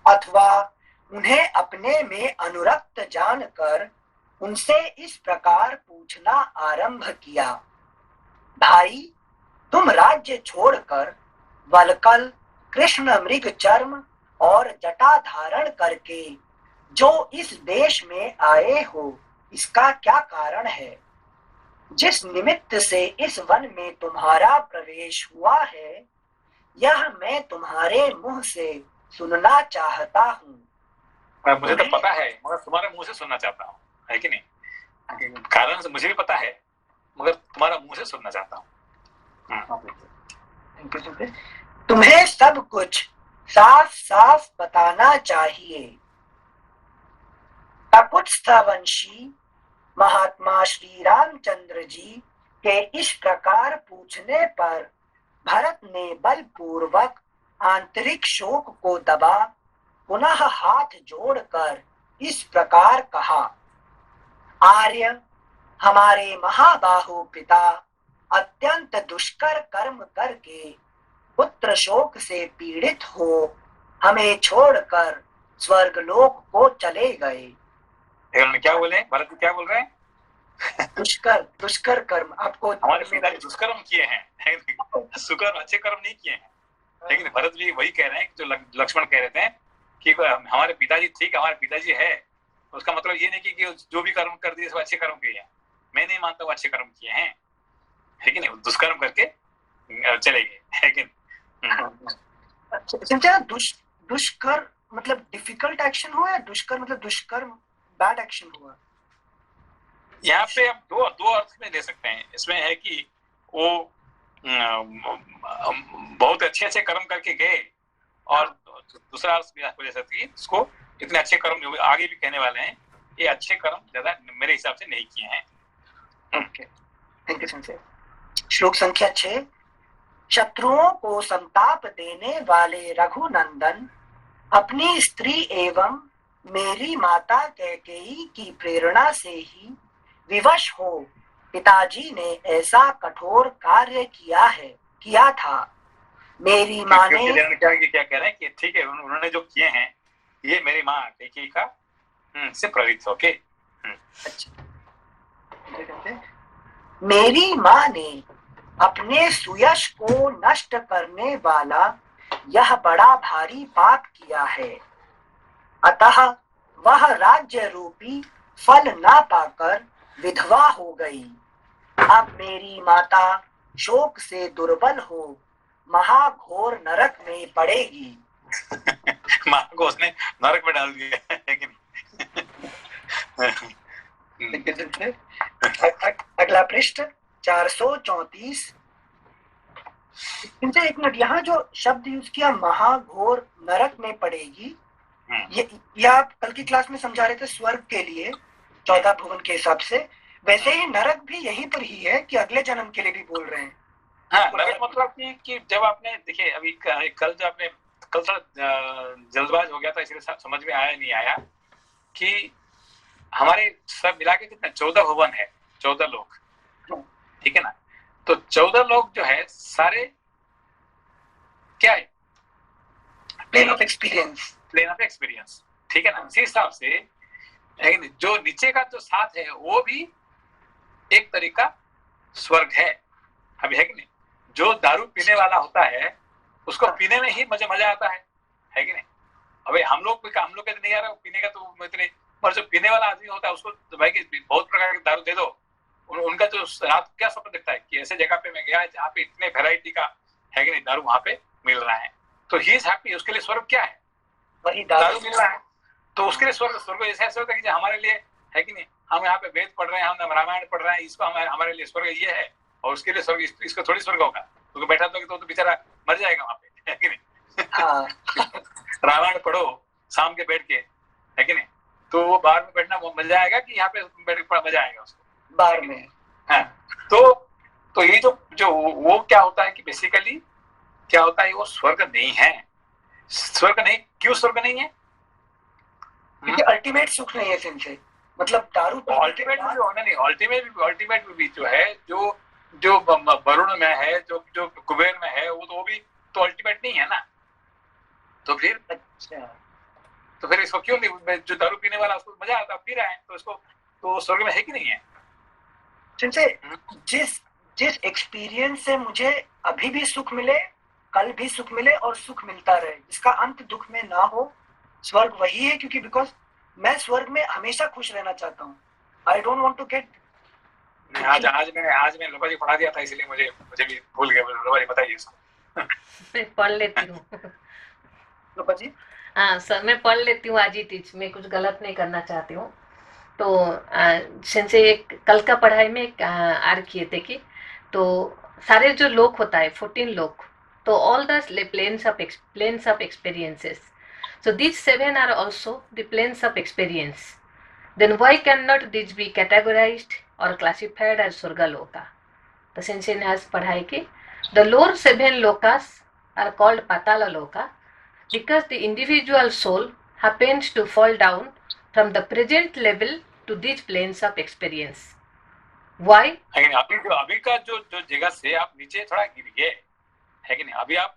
अथवा उन्हें अपने में अनुरक्त जानकर उनसे इस प्रकार पूछना आरंभ किया, भाई तुम राज्य छोड़कर वलकल कृष्ण मृग चर्म और जटा धारण करके जो इस देश में आए हो, इसका क्या कारण है? जिस निमित्त से इस वन में तुम्हारा प्रवेश हुआ है, यह मैं तुम्हारे मुंह से सुनना चाहता हूँ। मुझे तो पता है, मगर तुम्हारे मुंह से सुनना चाहता हूँ, है कि नहीं? कारण मुझे भी पता है, मगर तुम्हारा मुंह से सुनना चाहता हूँ। Thank you. तुम्हें सब कुछ साफ साफ बताना चाहिए। ककुत्स्थवंशी महात्मा श्री रामचंद्र जी के इस प्रकार पूछने पर भरत ने बलपूर्वक आंतरिक शोक को दबा पुनः हाथ जोड़कर इस प्रकार कहा, आर्य, हमारे महाबाहु पिता अत्यंत दुष्कर कर्म करके पुत्र शोक से पीड़ित हो हमें छोड़कर स्वर्गलोक को चले गए। क्या बोले भरत जी, क्या बोल रहे हैं? दुष्कर कर्म, आपको हमारे पिताजी दुष्कर्म किए हैं, सुकर्म अच्छे कर्म नहीं किए हैं। लेकिन भरत जी वही कह रहे हैं जो लक्ष्मण कह रहे थे कि हमारे पिताजी, ठीक हमारे पिताजी है, उसका मतलब ये नहीं कि जो भी कर्म कर दिए सब अच्छे कर्म किए हैं। मैं नहीं मानता वो अच्छे कर्म किए हैं, है कि नहीं? दुष्कर्म करके चले गए, है कि नहीं? दुष्कर मतलब डिफिकल्ट एक्शन हुआ या दुष्कर मतलब दुष्कर्म बैड एक्शन हुआ? यहाँ पे आप दो अर्थ में दे सकते हैं। इसमें है कि वो बहुत अच्छे कर्म करके गए, और दूसरा अर्थ भी आपको दे सकते हैं इसको इतने अच्छे कर्म आगे भी कहने वाले हैं, ये अच्छे कर्म ज्यादा मेरे हिसाब से नहीं किए हैं। Okay, thank you Sanjay. श्लोक संख्या 6। शत्रुओं को संताप देने वाले रघुनंदन अपनी स्त्री एवं मेरी माता कैकेयी की प्रेरणा से ही विवश हो पिताजी ने ऐसा कठोर कार्य किया था। मेरी माँ ने क्या कह रहे हैं कि ठीक है, उन्होंने जो किए हैं ये मेरी माँ कैकेयी का से प्रेरित होके। अच्छा, मेरी माँ ने अपने सुयश को नष्ट करने वाला यह बड़ा भारी पाप किया है, अतः वह राज्य रूपी फल ना पाकर विधवा हो गई। अब मेरी माता शोक से दुर्बल हो महाघोर नरक में पड़ेगी। माँ को उसने नरक में डाल दिया है कि नहीं? अगला पृष्ठ 434। इनसे एक मिनट, यहाँ जो शब्द यूज किया महाघोर नरक में पड़ेगी, ये आप कल की क्लास में समझा रहे थे स्वर्ग के लिए 14 भुवन के हिसाब से, वैसे ही नरक भी यहीं पर ही है कि अगले जन्म के लिए भी बोल रहे हैं। हाँ, नरक मतलब कि जब आपने देखिए अभी कल जो आपने कल थोड़ा जल्दबाज हो गया था, इसलिए समझ में आया नहीं आया कि हमारे सब मिला के कितने 14 भुवन है, 14 लोग, ठीक है ना? तो 14 लोग जो है सारे क्या है? प्लेन ऑफ एक्सपीरियंस, ठीक है ना? इसी हिसाब से जो नीचे का जो 7 है वो भी एक तरीका स्वर्ग है, अभी है कि नहीं? जो दारू पीने वाला होता है उसको पीने में ही मजा आता है कि नहीं? अबे हम लोग के नहीं आ रहा पीने का, तो इतने, पर जो पीने वाला आदमी होता है उसको तो भाई बहुत प्रकार की दारू दे दो, उनका जो रात क्या सपना दिखता है कि ऐसे जगह पे मैं गया जहाँ पे इतने वैरायटी का है कि नहीं दारू वहां पे मिल रहा है, तो ही इज हैप्पी। उसके लिए स्वर्ग क्या है? वही दारू मिल रहा है, तो उसके लिए स्वर्ग ऐसा होता है कि हमारे लिए है कि नहीं, हम यहाँ पे वेद पढ़ रहे हैं, हम रामायण पढ़ रहे हैं, इसको हमारे लिए स्वर्ग ये है, और उसके लिए स्वर्ग इसको थोड़ी स्वर्ग होगा। तो बैठा तो बेचारा मर जाएगा वहां पे, है कि नहीं? हाँ। रामायण पढ़ो शाम के बैठ के, है कि नहीं? तो वो बाहर में बैठना वो मिल जाएगा कि यहाँ पे बैठ के मजा आएगा उसको बाहर में। हाँ, तो ये जो वो क्या होता है कि बेसिकली क्या होता है, वो स्वर्ग नहीं है। स्वर्ग नहीं, क्यों स्वर्ग नहीं है? क्योंकि अल्टीमेट सुख नहीं है सिंसे, मतलब दारू अल्टीमेट भी होना नहीं, अल्टीमेट भी जो है जो वरुण में है, जो कुबेर में है, वो भी तो अल्टीमेट नहीं है ना। तो फिर अच्छा, तो फिर इसको क्यों नहीं? जो दारू पीने वाला उसको मजा आता पी रहा है, तो इसको तो स्वर्ग में है कि नहीं है? जिस एक्सपीरियंस से मुझे अभी भी सुख मिले, कल भी सुख मिले और सुख मिलता रहे, जिसका अंत दुख में ना हो, स्वर्ग वही है। क्योंकि बिकॉज मैं स्वर्ग में हमेशा खुश रहना चाहता हूँ। I don't want to get. आज मैंने लोपा जी पढ़ा दिया था, इसलिए मुझे भी भूल गया। लोपा जी बताइए इसको। मैं पढ़ लेती हूँ। लोपा जी? हाँ सर, मैं पढ़ लेती हूँ आज ही टीच, मैं कुछ गलत नहीं करना चाहती हूँ। तो सिंसे एक कल का पढ़ाई में आर किए थे कि तो सारे जो लोक होता है 14 लोक, So all the planes of experiences. So these 7 are also the planes of experience. Then why cannot these be categorized or classified as Surga Loka? The sensei has पढ़ाई की the lower 7 lokas are called Patala Loka because the individual soul happens to fall down from the present level to these planes of experience. Why? लेकिन अभी का जो जगह से आप नीचे थोड़ा गिर गए है कि नहीं, अभी आप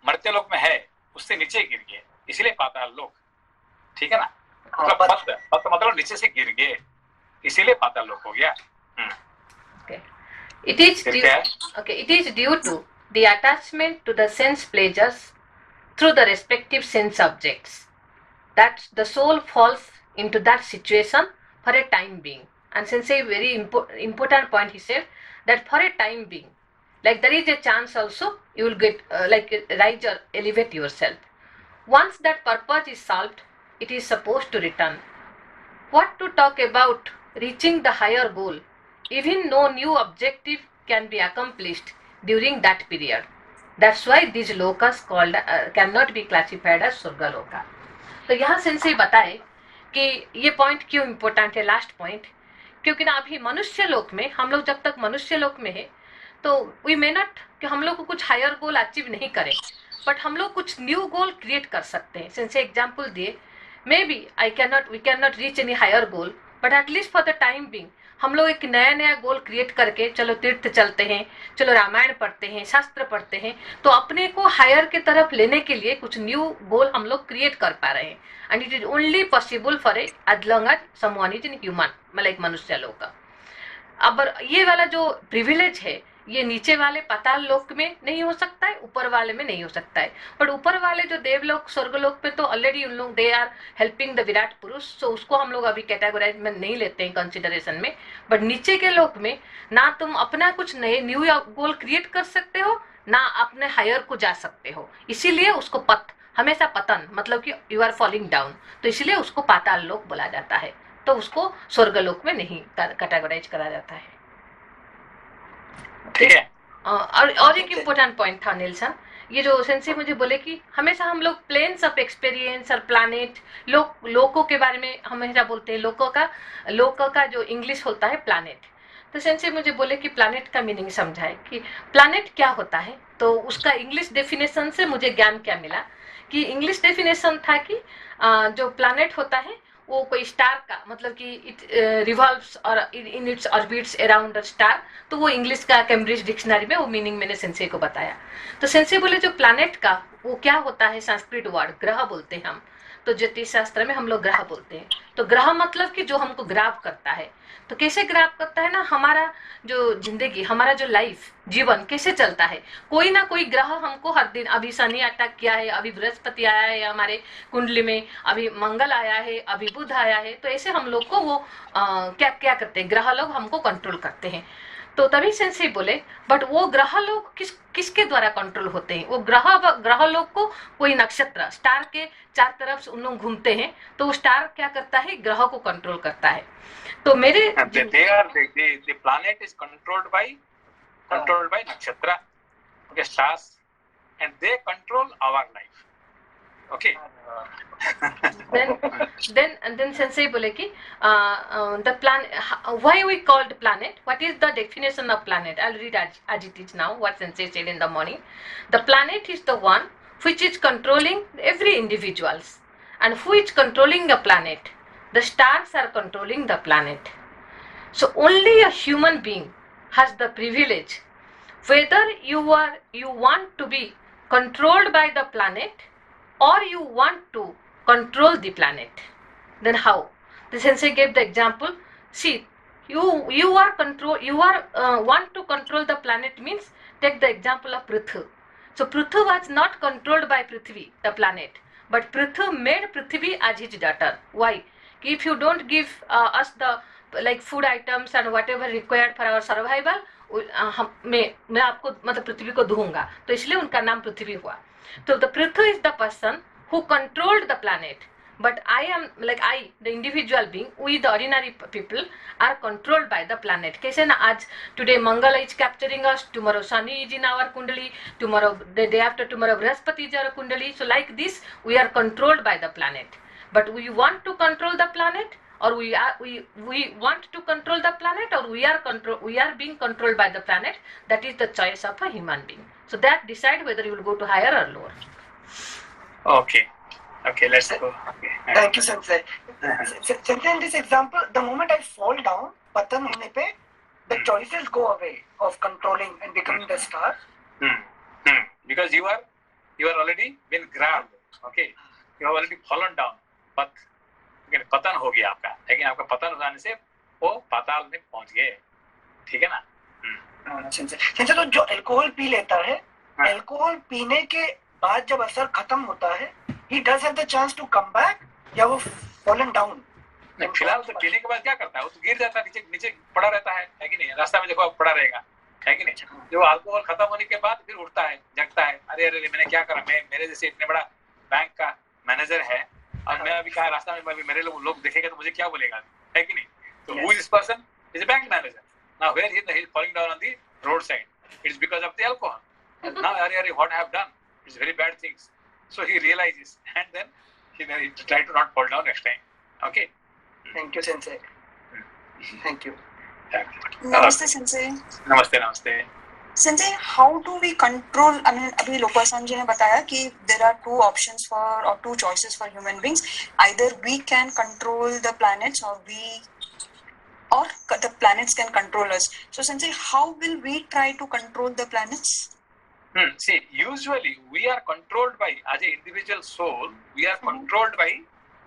मरते लोक में है, उससे नीचे गिर गए, इसलिए पाताल लोक, ठीक है ना? पत मतलब नीचे से गिर गए, इसीलिए पाताल लोक हो गया। Okay. It is due to the attachment to the sense pleasures through the respective sense objects that the soul falls into that situation for a time being. And sensei very important point he said that for a time being, like there is a chance also you will get rise or elevate yourself. Once that purpose is solved, it is supposed to return. What to talk about reaching the higher goal? Even no new objective can be accomplished during that period. That's why these lokas called cannot be classified as Surga Loka. तो यहाँ sense बताए कि ये point क्यों important है, last point, क्योंकि ना अभी मनुष्य लोक में हम लोग जब तक मनुष्य लोक में है तो वी मे नॉट कि हम लोग को कुछ हायर गोल अचीव नहीं करें, बट हम लोग कुछ न्यू गोल क्रिएट कर सकते हैं। सेंसे एग्जाम्पल दिए, maybe we can not reach any higher goal, but at least for the time being हम लोग एक नया गोल क्रिएट करके चलो तीर्थ चलते हैं, चलो रामायण पढ़ते हैं, शास्त्र पढ़ते हैं, तो अपने को हायर की तरफ लेने के लिए कुछ न्यू गोल हम लोग क्रिएट कर पा रहे हैं। And it is only possible for as long as someone is in human, मतलब एक मनुष्य लोग का। अब ये वाला जो प्रिविलेज है ये नीचे वाले पाताल लोक में नहीं हो सकता है, ऊपर वाले में नहीं हो सकता है, बट ऊपर वाले जो देवलोक स्वर्गलोक पे तो ऑलरेडी उन लोग दे आर हेल्पिंग द विराट पुरुष, सो उसको हम लोग अभी कैटेगराइज में नहीं लेते हैं कंसिडरेशन में। बट नीचे के लोक में ना तुम अपना कुछ नए न्यू गोल क्रिएट कर सकते हो, ना अपने हायर को जा सकते हो, इसीलिए उसको हमेशा पतन मतलब कि यू आर फॉलिंग डाउन, तो इसलिए उसको पाताल लोक बोला जाता है, तो उसको स्वर्गलोक में नहीं कैटेगराइज करा जाता है। ठीक है। और एक इम्पोर्टेंट पॉइंट था नेल्सन, ये जो सेंसे मुझे बोले कि हमेशा हम लोग प्लेन्स ऑफ एक्सपीरियंस और प्लानेट लोकों के बारे में हमेशा बोलते हैं, लोकों का जो इंग्लिश होता है प्लानेट, तो सेंसे मुझे बोले कि प्लानेट का मीनिंग समझाए कि प्लानेट क्या होता है। तो उसका इंग्लिश डेफिनेशन से मुझे ज्ञान क्या मिला कि इंग्लिश डेफिनेशन था कि जो प्लानेट होता है वो कोई स्टार का, मतलब कि इट रिवॉल्व्स और in its orbits around the star, तो वो इंग्लिश का कैम्ब्रिज डिक्शनरी में वो मीनिंग मैंने सेंसे को बताया। तो सेंसे बोले जो प्लैनेट का वो क्या होता है, संस्कृत वर्ड ग्रह बोलते हैं हम, तो ज्योतिष शास्त्र में हम लोग ग्रह बोलते हैं। तो ग्रह मतलब कि जो हमको ग्राफ करता है, तो कैसे ग्राफ करता है ना, हमारा जो जिंदगी, हमारा जो लाइफ जीवन कैसे चलता है, कोई ना कोई ग्रह हमको हर दिन, अभी शनि अटैक किया है, अभी बृहस्पति आया है हमारे कुंडली में, अभी मंगल आया है, अभी बुध आया है, तो ऐसे हम लोग को वो क्या करते हैं, ग्रह लोग हमको कंट्रोल करते हैं। तो तभी सेंसे बोले बट वो ग्रह लोग किसके द्वारा कंट्रोल होते हैं, वो ग्रह लोग को कोई नक्षत्र स्टार के चार तरफ उन लोग घूमते हैं, तो वो स्टार क्या करता है, ग्रह को कंट्रोल करता है। तो मेरे the planet is controlled by nakshatra, okay, stars, and they control our life, okay. then sensei bole ki the planet, why we called planet, what is the definition of planet? I'll read as it is now, what sensei said in the morning. The planet is the one which is controlling every individuals, and who is controlling the planet? The stars are controlling the planet. So only a human being has the privilege, whether you want to be controlled by the planet or you want to control the planet. Then how? The sensei gave the example. See, you want to control the planet means, take the example of Prithvi. So Prithvi was not controlled by Prithvi, the planet, but Prithvi made Prithvi as his daughter. Why? If you don't give us the food items and whatever required for our survival, मैं आपको मतलब पृथ्वी को दूंगा, तो इसलिए उनका नाम पृथ्वी हुआ। तो the Prithvi is the person who controlled the planet, But I am like the individual being, we the ordinary people are controlled by the planet. कैसे ना आज today Mangal is capturing us, tomorrow Shani is in our kundali, tomorrow the day after tomorrow Brihaspati is our kundali. So like this, we are controlled by the planet. But we want to control the planet, or we want to control the planet, or we are being controlled by the planet. That is the choice of a human being. So that decide whether you will go to higher or lower. Okay, let's go. Okay. Thank you, Sensei. Sensei, in this example, the moment I fall down, patan hone pe, the choices go away of controlling and becoming the star. Because you are already been grabbed. Okay, you have already fallen down. पतन हो गया आपका, लेकिन आपका पतन हो जाने से वो पाताल में पहुंच गए, ठीक है ना? सेंसर तो जो अल्कोहल पी लेता है, अल्कोहल पीने के बाद जब असर खत्म होता है, he does have the chance to come back, या वो fallen down? फिलहाल तो पीने के बाद क्या करता है, वो तो गिर जाता है, नीचे पड़ा रहता है कि नहीं? रास्ता में देखो पड़ा रहेगा, है कि नहीं? जो अल्कोहल खत्म होने के बाद फिर उठता है, जगता है, अरे मैंने क्या करा, मेरे जैसे इतने बड़ा बैंक का मैनेजर है और मैं अभी कहा रास्ता में मेरे लोग देखेंगे तो मुझे क्या बोलेगा, है कि नहीं? तो who is this person? Is a bank manager. Now where he is falling down on the roadside, it's because of the alcohol. Now what I have done is very bad things. So he realizes and then he try to not fall down next time. Okay. Thank you, Sensei. Thank you. Namaste, Sensei. नमस्ते. Sanjay, how do we control, I mean अभी लोपासन जी ने बताया कि there are two options for और two choices for human beings, either we can control the planets or the planets can control us. So Sanjay, how will we try to control the planets? See, usually we are controlled by, as an individual soul, we are controlled by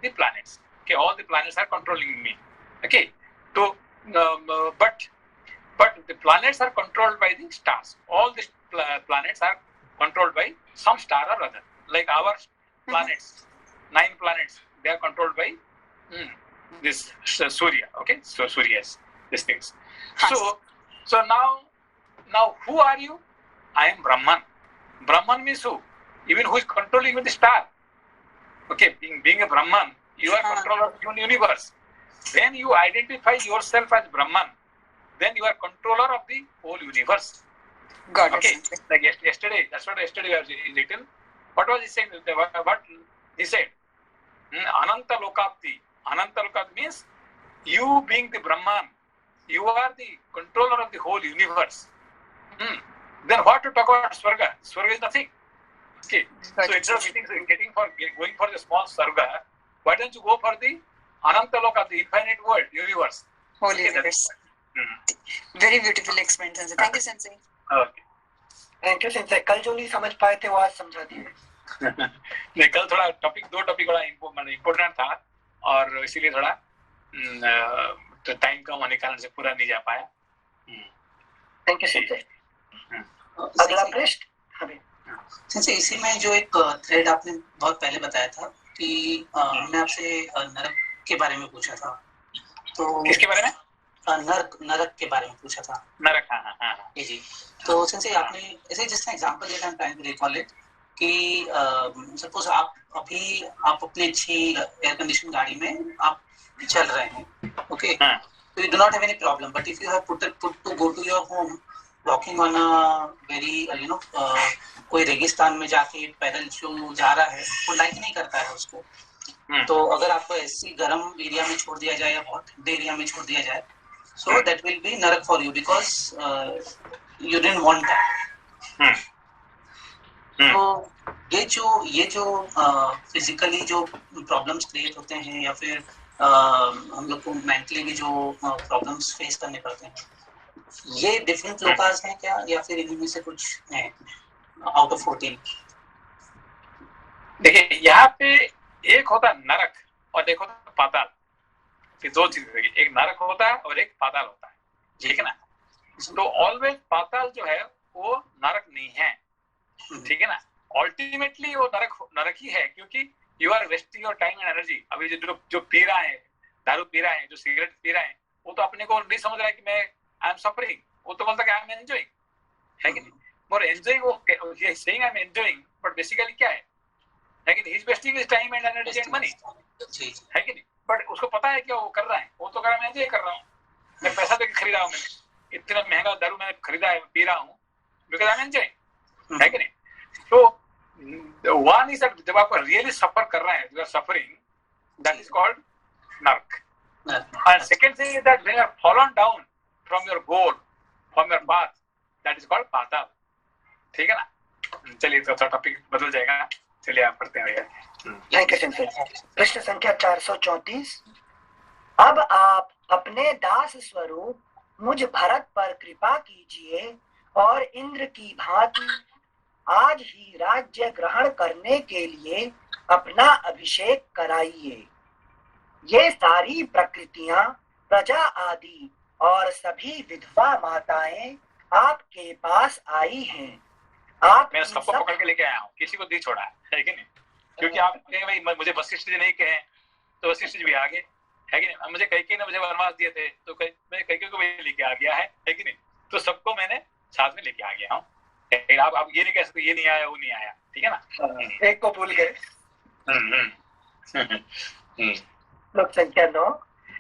the planets. Okay, all the planets are controlling me. Okay, so but the planets are controlled by the stars. All the planets are controlled by some star or other. Like our planets, 9 planets, they are controlled by this Surya. Okay, so Suryas, these things. So now who are you? I am Brahman. Brahman means who? Even who is controlling with the star. Okay, being a Brahman, you are controller of the universe. When you identify yourself as Brahman, then you are controller of the whole universe. Got it. Okay, like yesterday, that's what yesterday I was written. What was he saying? What he said? Ananta Lokapti. Ananta Lokapti means you being the Brahman, you are the controller of the whole universe. Then what to talk about Swarga? Swarga is nothing. Okay, so instead of going for the small Swarga, why don't you go for the Ananta Loka, the infinite world, universe? Whole universe. Very beautifully explained, Sensei. Thank you, Sensei. Okay. Thank you, Sensei. कल जो नहीं समझ पाए थे वो आज समझा दिए. नहीं, कल थोड़ा दो टॉपिक बड़ा इम्पोर्टेंट था और इसीलिए थोड़ा टाइम कम होने के कारण से पूरा नहीं जा पाया. Thank you, Sensei. अगला प्रश्न. Sensei, इसी में जो एक थ्रेड आपने बहुत पहले बताया था कि हमने आपसे नरक के बारे में पूछा था. तो किसके बारे में? नरक के बारे में पूछा था. नरक, हाँ. जी. तो सेंसे आपने ऐसे जिसने एग्जांपल दिया था, टाइम रिकॉल इट, कि सपोज आप अपने अच्छी एयर कंडीशन गाड़ी में आप चल रहे हैं. ओके, तो you do not have any problem. But if you have put to go to your home walking on a very कोई रेगिस्तान में जाके पैदल जो जा रहा है वो लाइक नहीं करता है उसको. तो अगर आपको ऐसी गर्म एरिया में छोड़ दिया जाए या बहुत ठंडे एरिया में छोड़ दिया जाए, so that will be narak for you because you didn't want that. तो ये जो फिजिकली जो प्रॉब्लम्स क्रिएट होते हैं या फिर हम लोग को मेंटली भी जो प्रॉब्लम्स फेस करने पड़ते हैं, ये डिफरेंट लोकास हैं क्या या फिर इनमें से कुछ हैं आउट ऑफ 14? देखिए, यहाँ पे एक होता है नरक और एक होता है पाताल. दो चीजें, एक नरक होता है और एक पाताल होता है, ठीक है ना. तो ऑलवेज पाताल जो है वो नरक नहीं है, ठीक है ना. अल्टीमेटली वो नरक ही है, क्योंकि you are wasting your time and energy. अभी जो पी रहा है, दारू पी रहा है, जो सिगरेट पी रहा है, वो तो अपने को नहीं समझ रहा है कि मैं आई एम सफरिंग. वो तो बोलता है आई एम एंजॉइंग, है कि नहीं. और एंजॉइंग, वो saying I am enjoying, but basically क्या है कि he is wasting his time and energy and money. जी जी है कि नहीं? बट उसको पता है क्या वो कर रहा है, वो तो कर रहा है, मैं एंजॉय कर रहा हूँ, मैं पैसा देकर खरीदा हूँ, मैंने इतना महंगा दारू मैंने खरीदा है, पी रहा हूँ, बिकॉज आई एम एंजॉय, है कि नहीं? तो वन इज दैट जब आप रियली सफर कर रहे हैं, you are suffering, that is called Narak. And second thing is that when you are fallen down from your goal, from your path, that is called पाताल. ठीक है ना? चलिए तो टॉपिक बदल जाएगा. चलिए आप पढ़ते हैं भैया. Thank you Singh. प्रश्न संख्या 434. अब आप अपने दास स्वरूप मुझ भरत पर कृपा कीजिए और इंद्र की भांति आज ही राज्य ग्रहण करने के लिए अपना अभिषेक कराइए. ये सारी प्रकृतियां, प्रजा आदि और सभी विधवा माताएं आपके पास आई हैं. आप मैं इन सबको सब पकड़ के लेके आया हूँ, किसी को नहीं छोड़ा है कि नहीं? क्योंकि आप कहें भाई मुझे वशिष्ठ जी नहीं कहे, तो वशिष्ठ जी भी आ गए, है कि नहीं? अब मुझे कैकेयी ने मुझे वनवास दिए थे, तो मैं कैकेयी को भी लेके आ गया है कि नहीं? तो सबको मैंने साथ में लेके आ गया हूँ. आप ये नहीं कह सकते ये नहीं आया वो नहीं आया, ठीक है ना? एक को भूल गए. हम्म. श्लोक संख्या 9.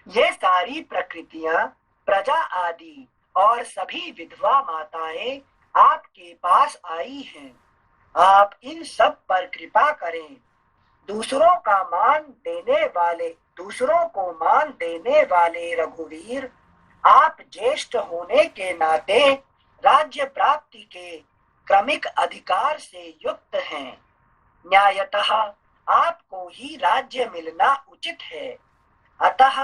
ये सारी प्रकृतियां, प्रजा आदि और सभी विधवा माताएं आपके पास आई हैं. आप इन सब पर कृपा करें. दूसरों को मान देने वाले रघुवीर, आप ज्येष्ठ होने के नाते राज्य प्राप्ति के क्रमिक अधिकार से युक्त हैं. न्यायतः आपको ही राज्य मिलना उचित है. अतः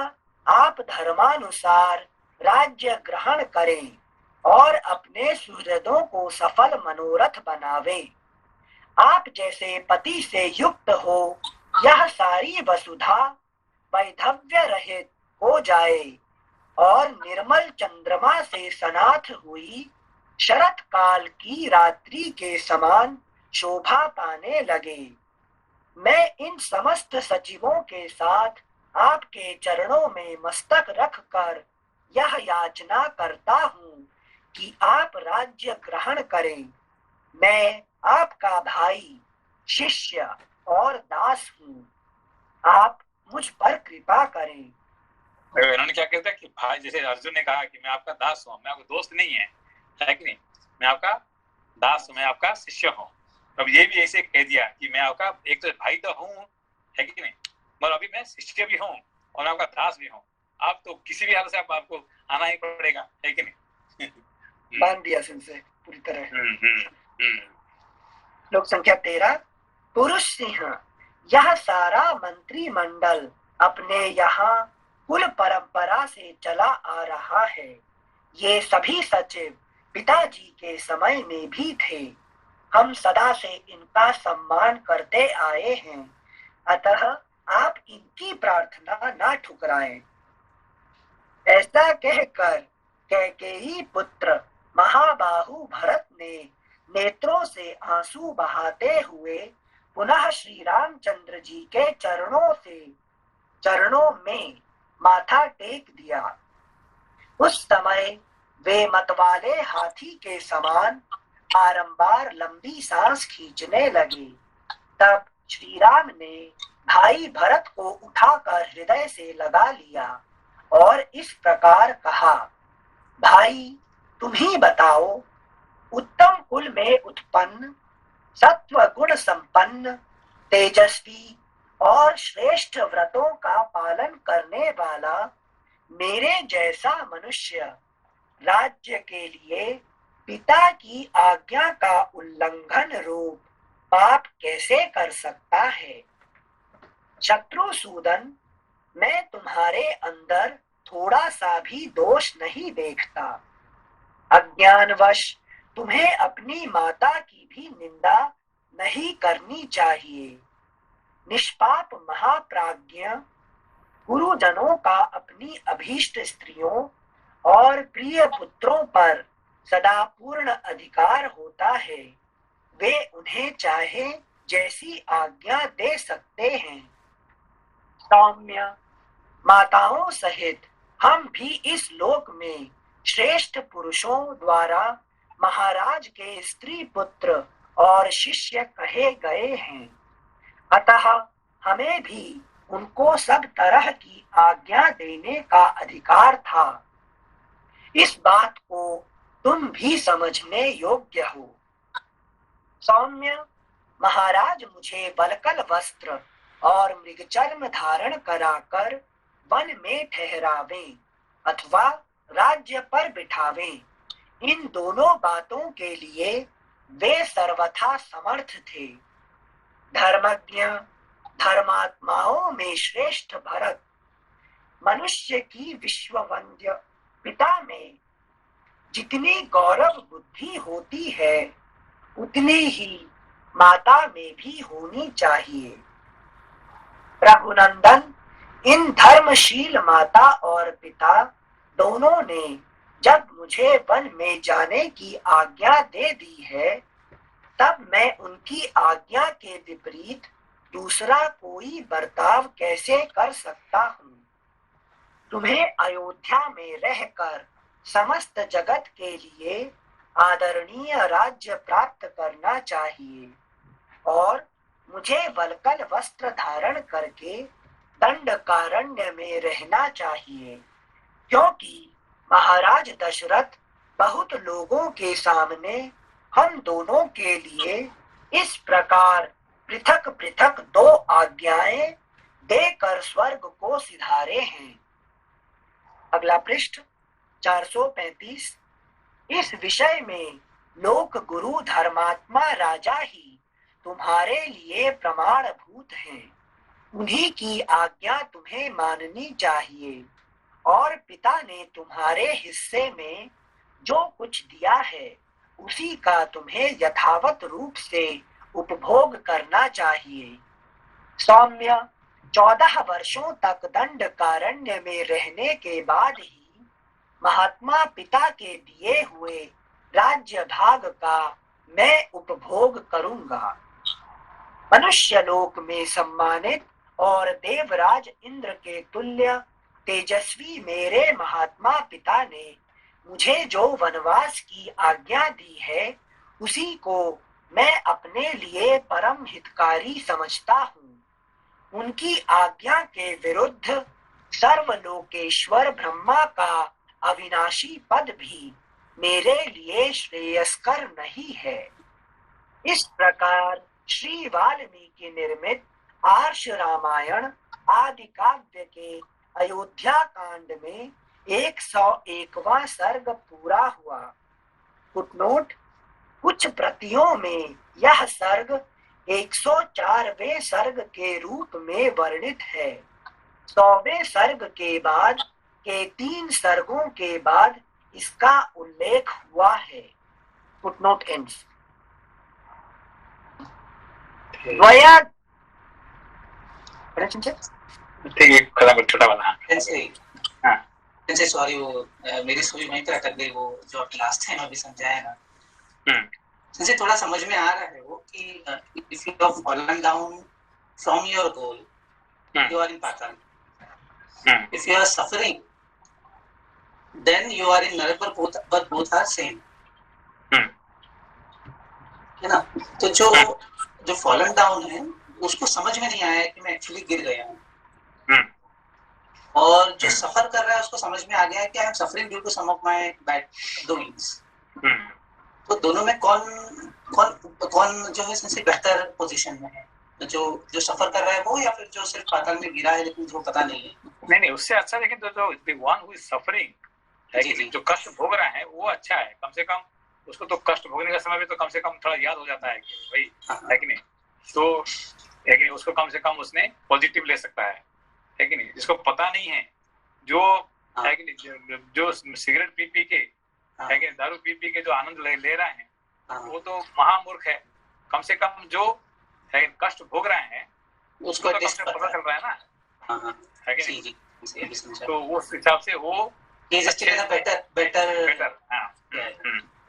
आप धर्मानुसार राज्य ग्रहण करें और अपने सुहृदों को सफल मनोरथ बनावे. आप जैसे पति से युक्त हो यह सारी वसुधा वैधव्य रहित हो जाए और निर्मल चंद्रमा से सनाथ हुई शरत काल की रात्रि के समान शोभा पाने लगे. मैं इन समस्त सचिवों के साथ आपके चरणों में मस्तक रखकर यह याचना करता हूँ कि आप राज्य ग्रहण करें. मैं आपका भाई, शिष्य और दास हूँ. आप मुझ पर कृपा करें. इन्होंने क्या कहता है कि भाई, जैसे अर्जुन ने कहा कि मैं आपका दास हूँ, मैं आपका दोस्त नहीं है कि नहीं? मैं आपका दास हूँ, मैं आपका शिष्य हूँ. अब ये भी ऐसे कह दिया कि मैं आपका एक तो भाई तो हूँ, है कि नहीं, मगर अभी मैं शिष्य भी हूँ और मैं आपका दास भी हूँ. आप तो किसी भी हाल से आपको आना ही पड़ेगा, है कि नहीं? मान दिया सिंह पूरी तरह. श्लोक संख्या 13. पुरुष सिंह, यह सारा मंत्रिमंडल अपने यहाँ कुल परंपरा से चला आ रहा है. ये सभी सचिव पिताजी के समय में भी थे. हम सदा से इनका सम्मान करते आए हैं. अतः आप इनकी प्रार्थना ना ठुकराएं. ऐसा कहकर कैकेयी पुत्र महाबाहु भरत ने नेत्रों से आंसू बहाते हुए पुनः श्री रामचंद्र जी के चरणों में माथा टेक दिया. उस समय वे मतवाले हाथी के समान बारंबार लंबी सांस खींचने लगे. तब श्री राम ने भाई भरत को उठाकर हृदय से लगा लिया और इस प्रकार कहा, भाई तुम ही बताओ, उत्तम कुल में उत्पन्न, सत्व गुण संपन्न, तेजस्वी और श्रेष्ठ व्रतों का पालन करने वाला मेरे जैसा मनुष्य राज्य के लिए पिता की आज्ञा का उल्लंघन रूप पाप कैसे कर सकता है? शत्रुसूदन, मैं तुम्हारे अंदर थोड़ा सा भी दोष नहीं देखता. अज्ञानवश तुम्हें अपनी माता की भी निंदा नहीं करनी चाहिए. निष्पाप महाप्राज्ञ गुरुजनों का अपनी अभीष्ट स्त्रियों और प्रिय पुत्रों पर सदा पूर्ण अधिकार होता है. वे उन्हें चाहे जैसी आज्ञा दे सकते हैं. सौम्य, माताओं सहित हम भी इस लोक में श्रेष्ठ पुरुषों द्वारा महाराज के स्त्री पुत्र और शिष्य कहे गए हैं. अतः हमें भी उनको सब तरह की आज्ञा देने का अधिकार था। इस बात को तुम भी समझने योग्य हो। सौम्य, महाराज मुझे वल्कल वस्त्र और मृगचर्म धारण कराकर वन में ठहरावें अथवा राज्य पर बिठावें, इन दोनों बातों के लिए वे सर्वथा समर्थ थे। धर्मज्ञ, धर्मात्माओं में श्रेष्ठ भरत, मनुष्य की विश्ववंद्य पिता में जितनी गौरव बुद्धि होती है उतनी ही माता में भी होनी चाहिए। रघुनंदन, इन धर्मशील माता और पिता दोनों ने जब मुझे वन में जाने की आज्ञा दे दी है, तब मैं उनकी आज्ञा के विपरीत दूसरा कोई बर्ताव कैसे कर सकता हूँ। तुम्हें अयोध्या में रहकर समस्त जगत के लिए आदरणीय राज्य प्राप्त करना चाहिए और मुझे वल्कल वस्त्र धारण करके दंडकारण्य में रहना चाहिए, क्योंकि महाराज दशरथ बहुत लोगों के सामने हम दोनों के लिए इस प्रकार पृथक पृथक दो आज्ञाएं देकर स्वर्ग को सिधारे हैं। अगला पृष्ठ 435। इस विषय में लोक गुरु धर्मात्मा राजा ही तुम्हारे लिए प्रमाणभूत हैं। उन्हीं की आज्ञा तुम्हें माननी चाहिए और पिता ने तुम्हारे हिस्से में जो कुछ दिया है उसी का तुम्हें यथावत रूप से उपभोग करना चाहिए। सौम्य, 14 वर्षों तक दंडकारण्य में रहने के बाद ही महात्मा पिता के दिए हुए राज्य भाग का मैं उपभोग करूंगा। मनुष्य लोक में सम्मानित और देवराज इंद्र के तुल्य तेजस्वी मेरे महात्मा पिता ने मुझे जो वनवास की आज्ञा दी है उसी को मैं अपने लिए परम हितकारी समझता हूँ। उनकी आज्ञा के विरुद्ध सर्वलोकेश्वर ब्रह्मा का अविनाशी पद भी मेरे लिए श्रेयस्कर नहीं है। इस प्रकार श्री वाल्मीकि निर्मित आर्ष रामायण आदि काव्य के अयोध्या कांड में 101वां सर्ग पूरा हुआ। फुटनोट: कुछ प्रतियों में यह सर्ग 104वें सर्ग के रूप में वर्णित है। 100वें सर्ग के बाद के 3 सर्गों के बाद इसका उल्लेख हुआ है। Footnote ends. द्वया ठीक है, खत्म छोटा वाला। जैसे सॉरी वो मेरी सुई वहीं पे अटक गई, वो जो आप लास्ट टाइम अभी समझाया ना, जैसे थोड़ा समझ में आ रहा है वो कि if you have fallen down from your goal you are in Patal, if you are suffering then you are in नरक, but both are same, है ना। तो जो फॉलन डाउन है उसको समझ में नहीं आया कि मैं एक्चुअली गिर गया हूँ, और जो सफर कर रहा है उसको समझ में आ गया है कि I am suffering due to some of my bad doings. तो दोनों में कौन जो है सबसे बेहतर पोजीशन में है, जो सफर कर रहा है वो, या फिर जो सिर्फ पाताल में गिरा है लेकिन जो पता नहीं है। नहीं, उससे अच्छा लेकिन जो the one who is suffering है कि जो कष्ट भोग रहा है वो अच्छा है। कम से कम उसको तो कष्ट भोगने का समय भी तो कम से कम थोड़ा याद हो जाता है कि भाई है कि नहीं, तो है कि नहीं, उसको कम से कम उसने पॉजिटिव ले सकता है कि नहीं। जिसको पता नहीं है, जो है कि नहीं, जो सिगरेट पी के है कि दारू पी के जो आनंद ले रहे हैं वो तो महामूर्ख है। कम से कम जो है कष्ट भोग रहे हैं उसको तो कष्ट पता चल रहा है ना, है कि नहीं। तो उस हिसाब से वो बेटर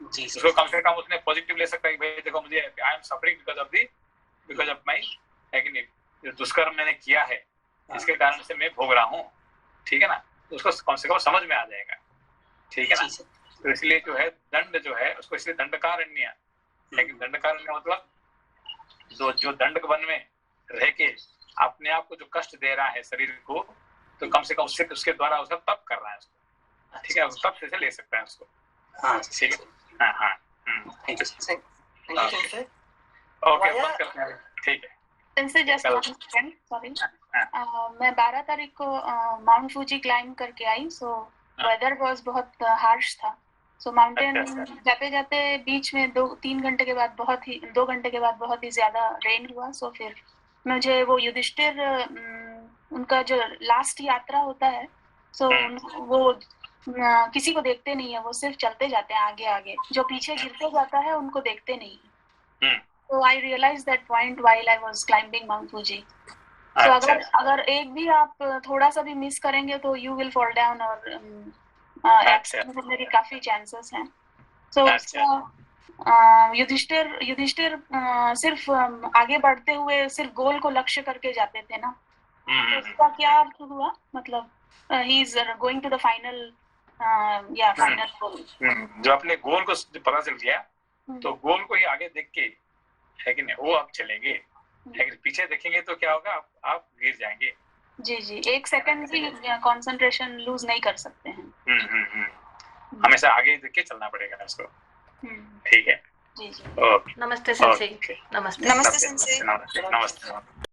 जी, उसको कम से कम उसने पॉजिटिव ले सकता है कि भाई देखो मुझे आई am suffering because of my है कि नहीं, जो दुष्कर्म मैंने किया है इसके कारण से मैं भोग रहा हूँ, ठीक है ना। तो उसको कम से कम समझ में आ जाएगा, ठीक है ना। तो इसलिए जो है दंड जो है उसको इसलिए दंडकारण्य, लेकिन दंडकारण्य मतलब जो दंड वन में रह के अपने आप को जो कष्ट दे रहा है शरीर को, तो कम से कम उससे उसके द्वारा उसका तप कर रहा है उसको, ठीक है, उस तप से ले सकता है उसको। हाँ ठीक है, हाँ, thank you sir. Thank you sir. Okay, Maya- बंद करते हैं, ठीक है। इनसे जस्ट चलो। 1 सेकंड, सॉरी। मैं 12 तारीख को माउंट फूजी क्लाइंब करके आई, सो वेदर वाज बहुत हार्श था। सो माउंटेन अच्छा। जाते जाते बीच में 2-3 घंटे के बाद 2 घंटे के बाद बहुत ही ज्यादा रेन हुआ। सो फिर मुझे वो युधिष्ठिर उनका जो लास्ट यात्रा होता है, सो वो किसी को देखते नहीं है, वो सिर्फ चलते जाते हैं आगे आगे, जो पीछे गिरते जाता है उनको देखते नहीं है। तो I realise that point while I was climbing Mount Fuji. So अगर एक भी आप थोड़ा सा भी मिस करेंगे तो यू विल फॉल डाउन और एक्सीडेंट होने के काफी चांसेस हैं। सो युधिष्ठिर सिर्फ आगे बढ़ते हुए सिर्फ गोल को लक्ष्य करके जाते थे ना, तो उसका क्या अर्थ हुआ, मतलब he is going to the final final goal. जो अपने गोल को पता चल गया, तो गोल को ही आगे देख के, है कि नहीं, वो आप चलेंगे, लेकिन पीछे देखेंगे तो क्या होगा, आप गिर जाएंगे। जी जी, 1 सेकंड भी कंसंट्रेशन लूज नहीं कर सकते हैं। हमेशा आगे देख के चलना पड़ेगा उसको, ठीक है। जी जी। ओके, नमस्ते सेंसेई। ओके। नमस्ते। नमस्ते सेंसेई। नमस्ते।